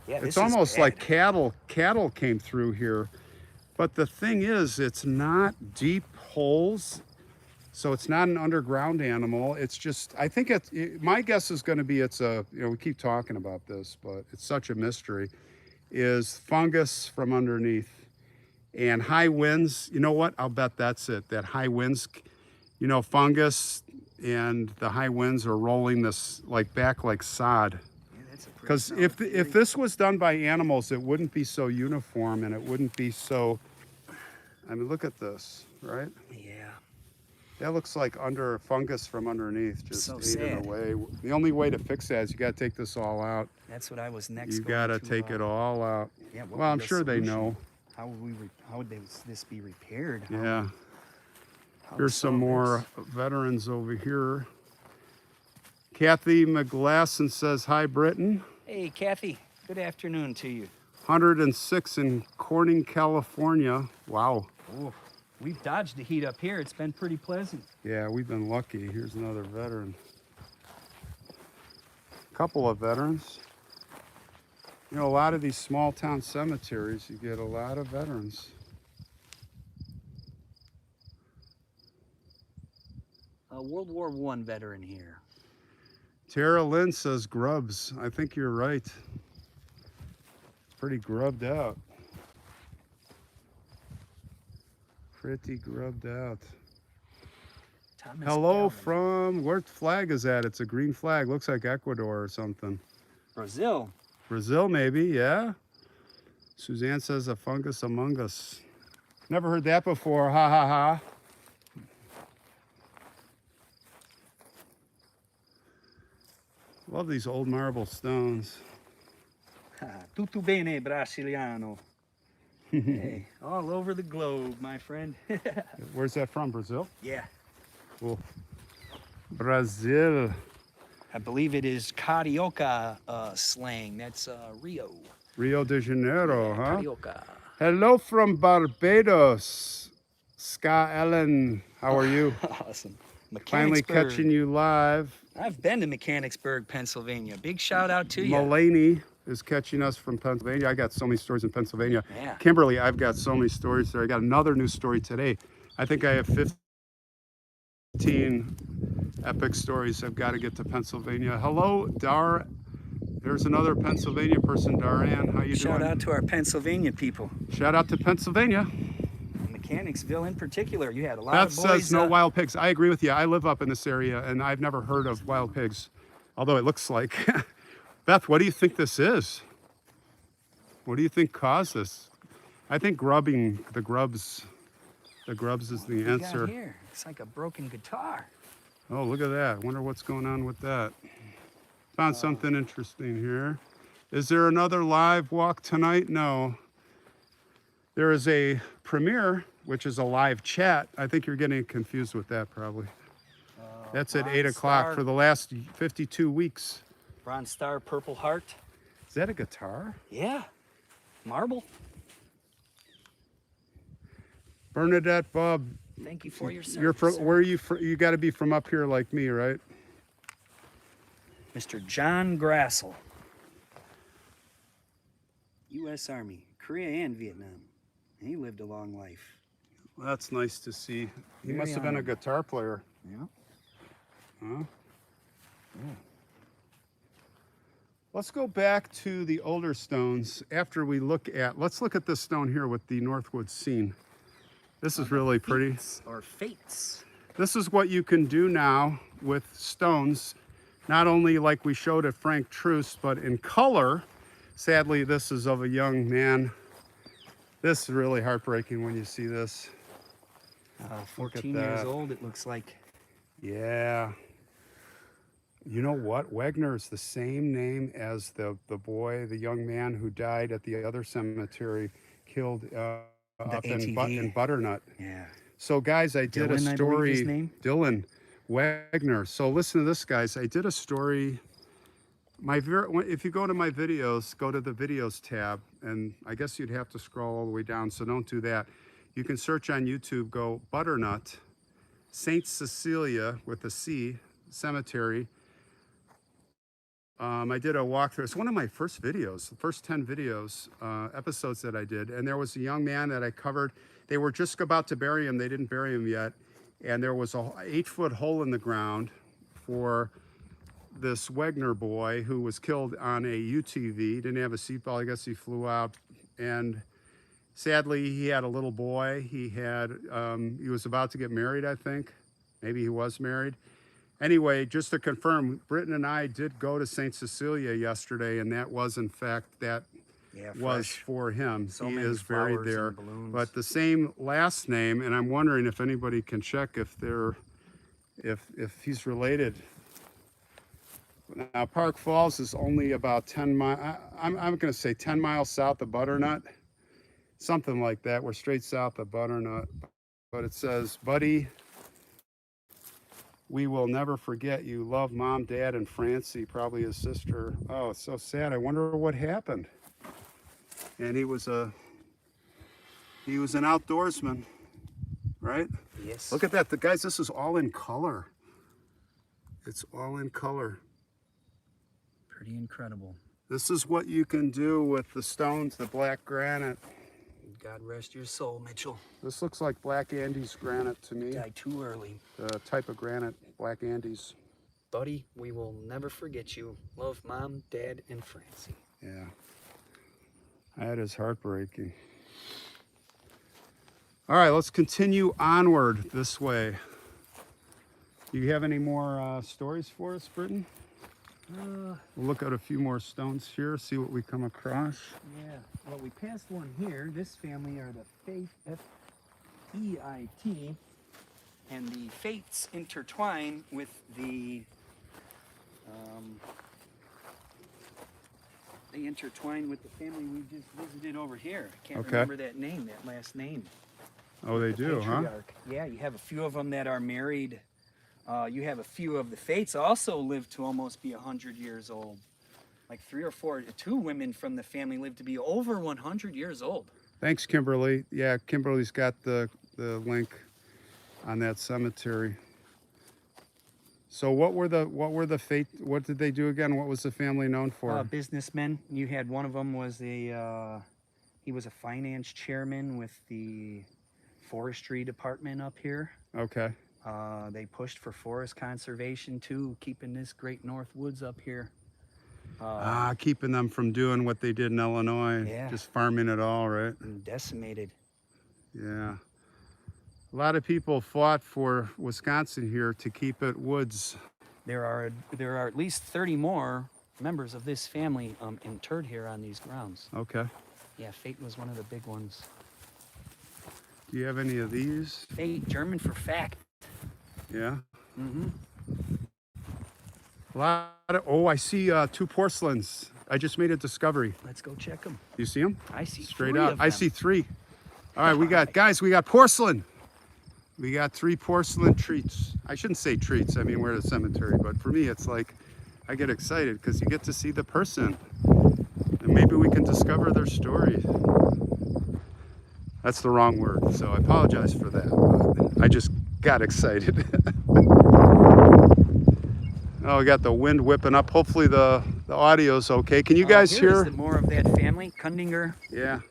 Yeah, It's almost like cattle came through here. But the thing is, it's not deep holes. So it's not an underground animal. It's just, I think my guess is going to be we keep talking about this, but it's such a mystery, is fungus from underneath and high winds. You know what? I'll bet that's it. That high winds, fungus and the high winds are rolling this back like sod. Because if this was done by animals, it wouldn't be so uniform and it wouldn't be so, look at this, right? Yeah. That looks like fungus from underneath, just So ate sad. it away. The only way to fix that is you got to take this all out. That's what I was next. You got to take it all out. Yeah, what well, I'm would the sure they solution- know. How would this be repaired? Yeah. How Here's to some solve more veterans over here. Kathy McGlasson says, hi, Britain. this? Hey, Kathy. Good afternoon to you. 106 in Corning, California. Wow. Ooh, we've dodged the heat up here. It's been pretty pleasant. Yeah, we've been lucky. Here's another veteran. Couple of veterans. A lot of these small town cemeteries, you get a lot of veterans. A World War I veteran here. Tara Lynn says grubs. I think you're right. It's pretty grubbed out. Pretty grubbed out. Thomas Hello Bellman. from, where flag is that? It's a green flag. Looks like Ecuador or something. Brazil. Brazil, maybe, yeah. Suzanne says a fungus among us. Never heard that before, ha ha ha. Love these old marble stones. Tutto bene, Brasiliano. Hey, all over the globe, my friend. Where's that from? Brazil? Yeah, Cool. Brazil. I believe it is Carioca slang. That's Rio. Rio de Janeiro, Yeah, huh? Carioca. Hello from Barbados. Ska Ellen, how are you? Awesome. Finally catching Mechanicsburg. you live. I've been to Mechanicsburg, Pennsylvania. Big shout out to you. Mulaney is catching us from Pennsylvania. I got so many stories in Pennsylvania. Yeah. Kimberly, I've got so many stories there. I got another new story today. I think I have 15 epic stories. I've got to get to Pennsylvania. Hello, Dar. There's another Pennsylvania person, Daran. How you Shout doing? out to our Pennsylvania people. Shout out to Pennsylvania. Mechanicsville in particular. You had a lot Beth of boys. says no wild pigs. I agree with you. I live up in this area and I've never heard of wild pigs, although it looks like. Beth, what do you think this is? What do you think caused this? I think grubbing, the grubs is the answer. Here? It's like a broken guitar. Oh, look at that. Wonder what's going on with that. Found something interesting here. Is there another live walk tonight? No. There is a premiere, which is a live chat. I think you're getting confused with that probably. That's at 8 o'clock for the last 52 weeks. Bronze Star, Purple Heart. Is that a guitar? Yeah. Marble. Bernadette Bob, Thank you for your service. you're from, sir. where are you from? You got to be from up here like me, right? Mr. John Grassel. U.S. Army, Korea and Vietnam. He lived a long life. Well, that's nice to see. He Very must have been a honored. guitar player. Yeah. Huh? Let's go back to the older stones after we let's look at this stone here with the Northwood scene. This is really pretty. Fates or fates. This is what you can do now with stones, not only like we showed at Frank Truce, but in color. Sadly, this is of a young man. This is really heartbreaking when you see this. 14 years that. old, it looks like. Yeah. You know what? Wagner is the same name as the boy, the young man who died at the other cemetery, killed up in Butternut. Yeah. So, guys, I did Dylan, a I story. believe his name? Dylan Wagner. So, listen to this, guys. I did a story. If you go to my videos, go to the videos tab, and I guess you'd have to scroll all the way down, so don't do that. You can search on YouTube, go Butternut, St. Cecilia with a C, cemetery. I did a walkthrough. It's one of my first videos, the first 10 videos, episodes that I did. And there was a young man that I covered. They were just about to bury him. They didn't bury him yet. And there was a 8-foot hole in the ground for this Wagner boy who was killed on a UTV. Didn't have a seatbelt. I guess he flew out. And sadly, he had a little boy. He was about to get married, I think. Maybe he was married. Anyway, just to confirm, Britton and I did go to St. Cecilia yesterday, and that was, in fact, was for him. So he many is buried flowers there. and balloons. But the same last name, and I'm wondering if anybody can check if he's related. Now, Park Falls is only about 10 miles, I'm going to say 10 miles south of Butternut. Something like that. We're straight south of Butternut. But it says, buddy, we will never forget you. Love, Mom, Dad, and Francie, probably his sister. Oh, it's so sad. I wonder what happened. And he was an outdoorsman, right? Yes. Look at that. Guys, this is all in color. It's all in color. Pretty incredible. This is what you can do with the stones, the black granite. God rest your soul, Mitchell. This looks like Black Andes granite to me. Died too early. The type of granite, Black Andes. Buddy, we will never forget you. Love, Mom, Dad, and Francie. Yeah. That is heartbreaking. All right, let's continue onward this way. Do you have any more stories for us, Britton? We'll look at a few more stones here, see what we come across. Yeah. Well, we passed one here. This family are the Feit, F-E-I-T, and the Fates intertwine with the They intertwine with the family we just visited over here. I can't Okay. remember that name, that last name. Oh, they The do, huh? patriarch. Yeah, you have a few of them that are married. You have a few of the Fates also live to almost be 100 years old. Like 3 or 4, 2 women from the family live to be over 100 years old. Thanks, Kimberly. Yeah, Kimberly's got the link on that cemetery. So what were the fate? What did they do again? What was the family known for? Businessmen. You had one of them was he was a finance chairman with the forestry department up here. Okay. They pushed for forest conservation too, keeping this great north woods up here. Keeping them from doing what they did in Illinois. Yeah. Just farming it all, right? And decimated. Yeah. A lot of people fought for Wisconsin here to keep it woods. There are at least 30 more members of this family interred here on these grounds. Okay. Yeah, Fate was one of the big ones. Do you have any of these? Fate, German for fact. Yeah. Mm-hmm. A lot of, oh, I see 2 porcelains. I just made a discovery. Let's go check them. You see them? I see Straight 3 out. of I them. see 3. All right, we got porcelain. We got 3 porcelain treats. I shouldn't say treats. I mean, we're at a cemetery, but for me, it's like I get excited because you get to see the person, and maybe we can discover their story. That's the wrong word, so I apologize for that. But I just got excited. Oh, we got the wind whipping up. Hopefully the audio's okay. Can you guys Here hear? is more of that family. Kundinger. Yeah.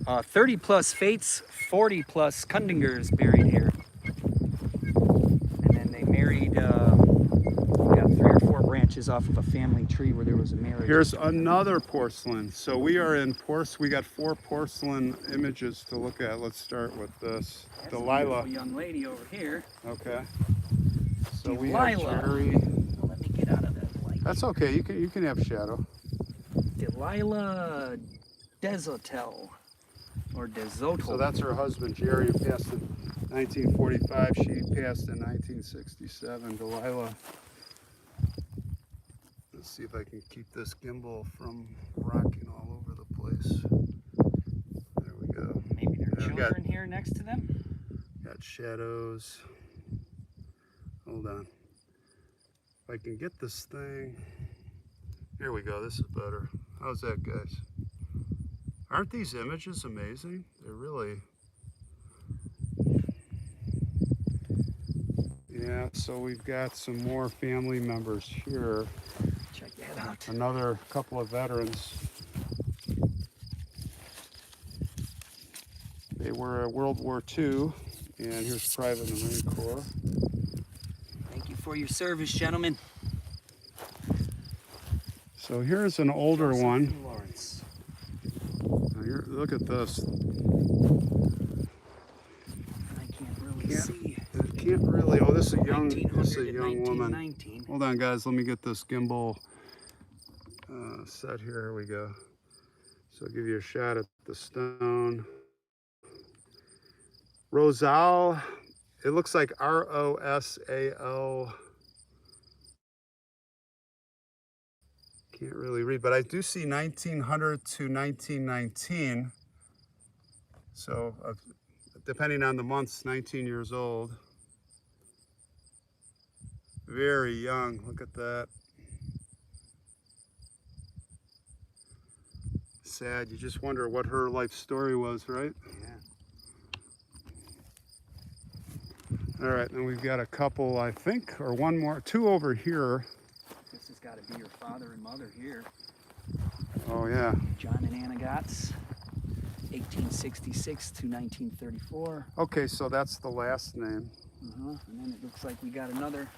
30 plus Fates, 40 plus Kundingers buried here. And then they married, got 3 or 4 branches off of a family tree where there was a marriage. Here's another porcelain. So we are in we got 4 porcelain images to look at. Let's start with this. That's Delilah. a young lady over here. Okay. So we have Delilah. Jerry. Oh, let me get out of that light. That's okay. You can have shadow. Delilah Desotel. Or Desotel. So that's her husband, Jerry, who passed in 1945. She passed in 1967. Delilah. Let's see if I can keep this gimbal from rocking all over the place. There we go. Maybe there are Yeah, children here next to them. Got shadows. Hold on. If I can get this thing. Here we go. This is better. How's that, guys? Aren't these images amazing? They're really. Yeah, so we've got some more family members here. Check that out. Another couple of veterans. They were World War II, and here's Private in the Marine Corps. Thank you for your service, gentlemen. So here's an older one. Lawrence. Now here, look at this. I can't really see. I can't really. Oh, this is a young 1900 woman. 1919. Hold on, guys. Let me get this gimbal set here. Here we go. So I'll give you a shot at the stone. Rosal. It looks like Rosal. Can't really read, but I do see 1900 to 1919. So depending on the months, 19 years old. Very young. Look at that. Sad. You just wonder what her life story was, right? Yeah. All right, then we've got a couple, I think, or one more, 2 over here. This has got to be your father and mother here. Oh, yeah. John and Anna Gotts, 1866 to 1934. Okay, so that's the last name. And then it looks like we got another.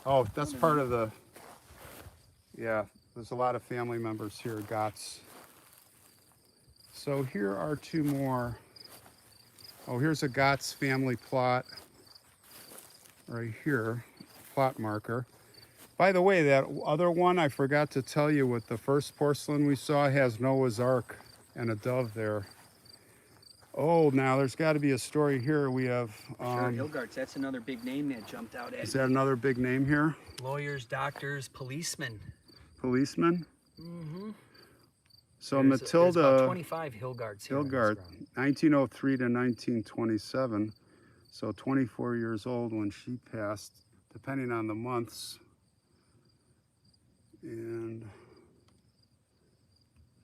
Oh, that's part of the, yeah, there's a lot of family members here, Gotts. So here are 2 more. Oh, here's a Gotts family plot right here, plot marker. By the way, that other one I forgot to tell you with the first porcelain we saw has Noah's Ark and a dove there. Oh, now there's got to be a story here. We have. Sure, Hilgarts, that's another big name that jumped out at Is that another big name here? Lawyers, doctors, policemen. Policemen? Mm-hmm. So There's about Matilda 25 Hillgards here. on this Hilgard, ground. 1903 to 1927. So 24 years old when she passed, depending on the months. And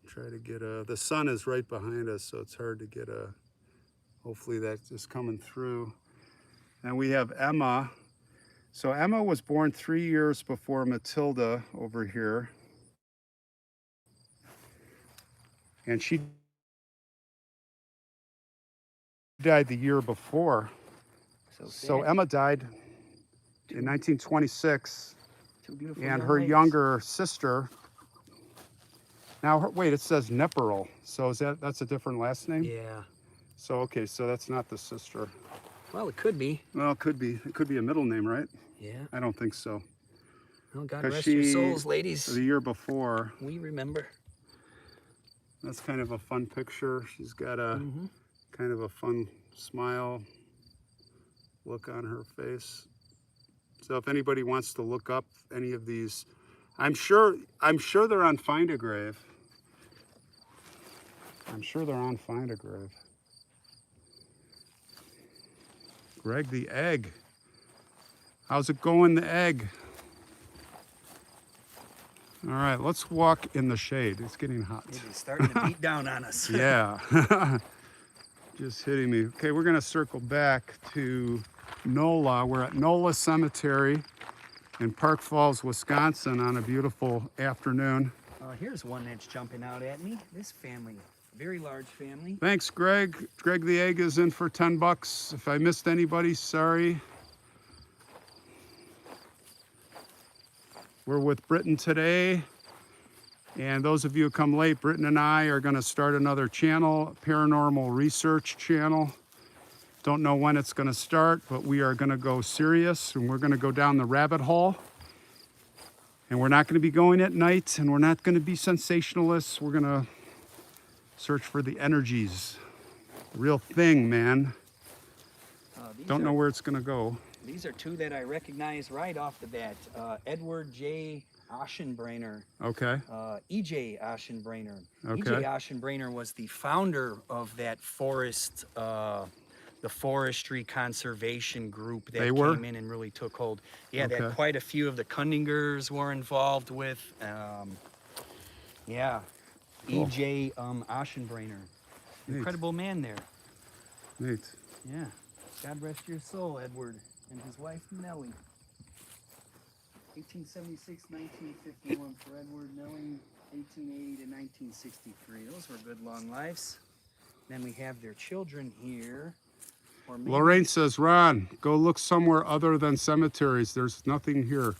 try to get the sun is right behind us, so it's hard to get hopefully that's just coming through. And we have Emma. So Emma was born 3 years before Matilda over here. And she died the year before. So sad. Emma died in 1926, Two beautiful and young her ladies. younger sister. Now, wait, it says Nepperl. So that's a different last name? Yeah. So okay, so that's not the sister. Well, it could be. Well, it could be. It could be a middle name, right? Yeah. I don't think so. Well, God 'Cause rest your she- souls, ladies. The year before. We remember. That's kind of a fun picture. She's got a Mhm. kind of a fun smile look on her face. So if anybody wants to look up any of these, I'm sure they're on Find a Grave. I'm sure they're on Find a Grave. Greg the Egg. How's it going, the egg? All right, let's walk in the shade. It's getting hot. It is starting to beat down on us. Yeah, just hitting me. Okay, we're gonna circle back to NOLA. We're at NOLA Cemetery in Park Falls, Wisconsin on a beautiful afternoon. Here's one that's jumping out at me. This family, very large family. Thanks, Greg. Greg the Egg is in for 10 bucks. If I missed anybody, sorry. We're with Britton today. And those of you who come late, Britton and I are gonna start another channel, paranormal research channel. Don't know when it's gonna start, but we are gonna go serious and we're gonna go down the rabbit hole. And we're not gonna be going at night and we're not gonna be sensationalists. We're gonna search for the energies. Real thing, man. Don't know where it's gonna go. These are two that I recognize right off the bat. Edward J. Aschenbrenner. Okay, E.J. Aschenbrenner. Okay. E.J. Aschenbrenner was the founder of that forest, the forestry conservation group that They were? came in and really took hold. Yeah, Okay. that quite a few of the Kundingers were involved with. Yeah, Cool. E.J. Aschenbrenner. Neat. Incredible man there. neat. Yeah. God rest your soul, Edward, and his wife Nellie. 1876, 1951 for Edward, Nellie, 1880 to 1963. Those were good long lives. Then we have their children here. Or maybe, Lorraine says, Ron, go look somewhere other than cemeteries. There's nothing here.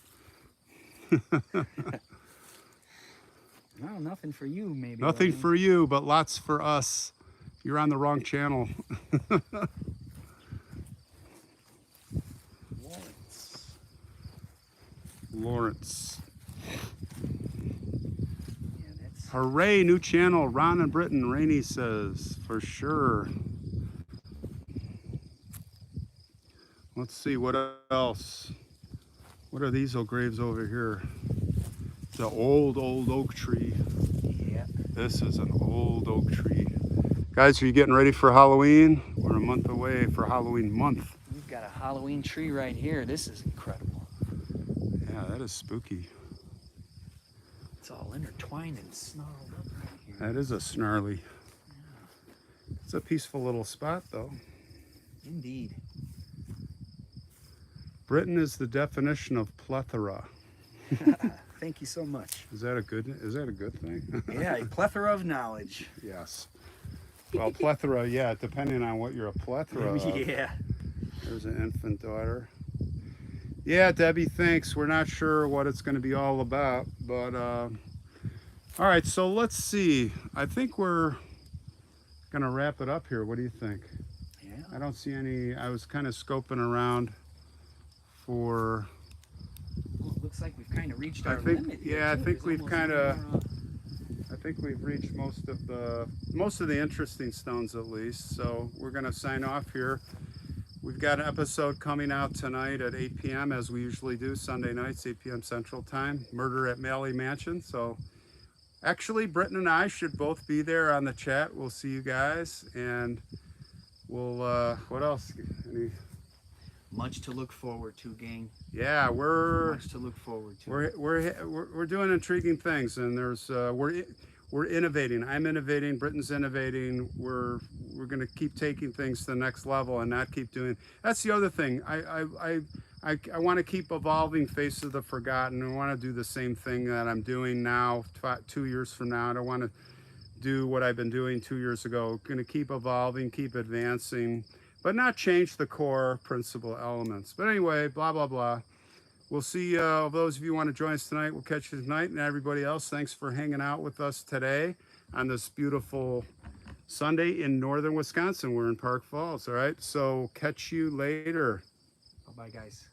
well, nothing for you, maybe. Nothing Lorraine. for you, but lots for us. You're on the wrong channel. Lawrence. Lawrence. Yeah, that's Hooray, new channel. Ron and Britton, Rainey says, for sure. Let's see, what else? What are these old graves over here? The old oak tree. yeah. This is an old oak tree. Guys, are you getting ready for Halloween? We're a month away for Halloween month. We've got a Halloween tree right here. This is incredible. Yeah, that is spooky. It's all intertwined and snarled up right here. That is a snarly. It's a peaceful little spot though. Indeed. Britain is the definition of plethora. Thank you so much. Is that a good thing? Yeah, a plethora of knowledge. Yes. Well, plethora, yeah, depending on what you're a plethora of. Yeah. There's an infant daughter. Yeah, Debbie, thanks. We're not sure what it's going to be all about, but all right, so let's see. I think we're going to wrap it up here. What do you think? Yeah. I don't see any. I was kind of scoping around for. Well, it looks like we've kind of reached I our think, limit here, yeah, I too. think There's we've almost kind no of. more, I think we've reached most of the interesting stones at least. So we're going to sign off here. We've got an episode coming out tonight at 8 p.m. as we usually do, Sunday nights, 8 p.m. Central Time. Murder at Malley Mansion. So Actually, Britton and I should both be there on the chat. We'll see you guys, and we'll, what else? Any, Much to look forward to, gang. yeah, we're Much to look forward to. we're doing intriguing things, and there's we're innovating. I'm innovating. Britain's innovating. We're going to keep taking things to the next level and not keep doing. That's the other thing. I want to keep evolving. Face of the Forgotten. I want to do the same thing that I'm doing now. 2 years from now, I don't want to do what I've been doing 2 years ago. Going to keep evolving, keep advancing, but not change the core principal elements. But anyway, blah, blah, blah. We'll see those of you who want to join us tonight. We'll catch you tonight. And everybody else, thanks for hanging out with us today on this beautiful Sunday in northern Wisconsin. We're in Park Falls, all right? So catch you later. Bye-bye, guys.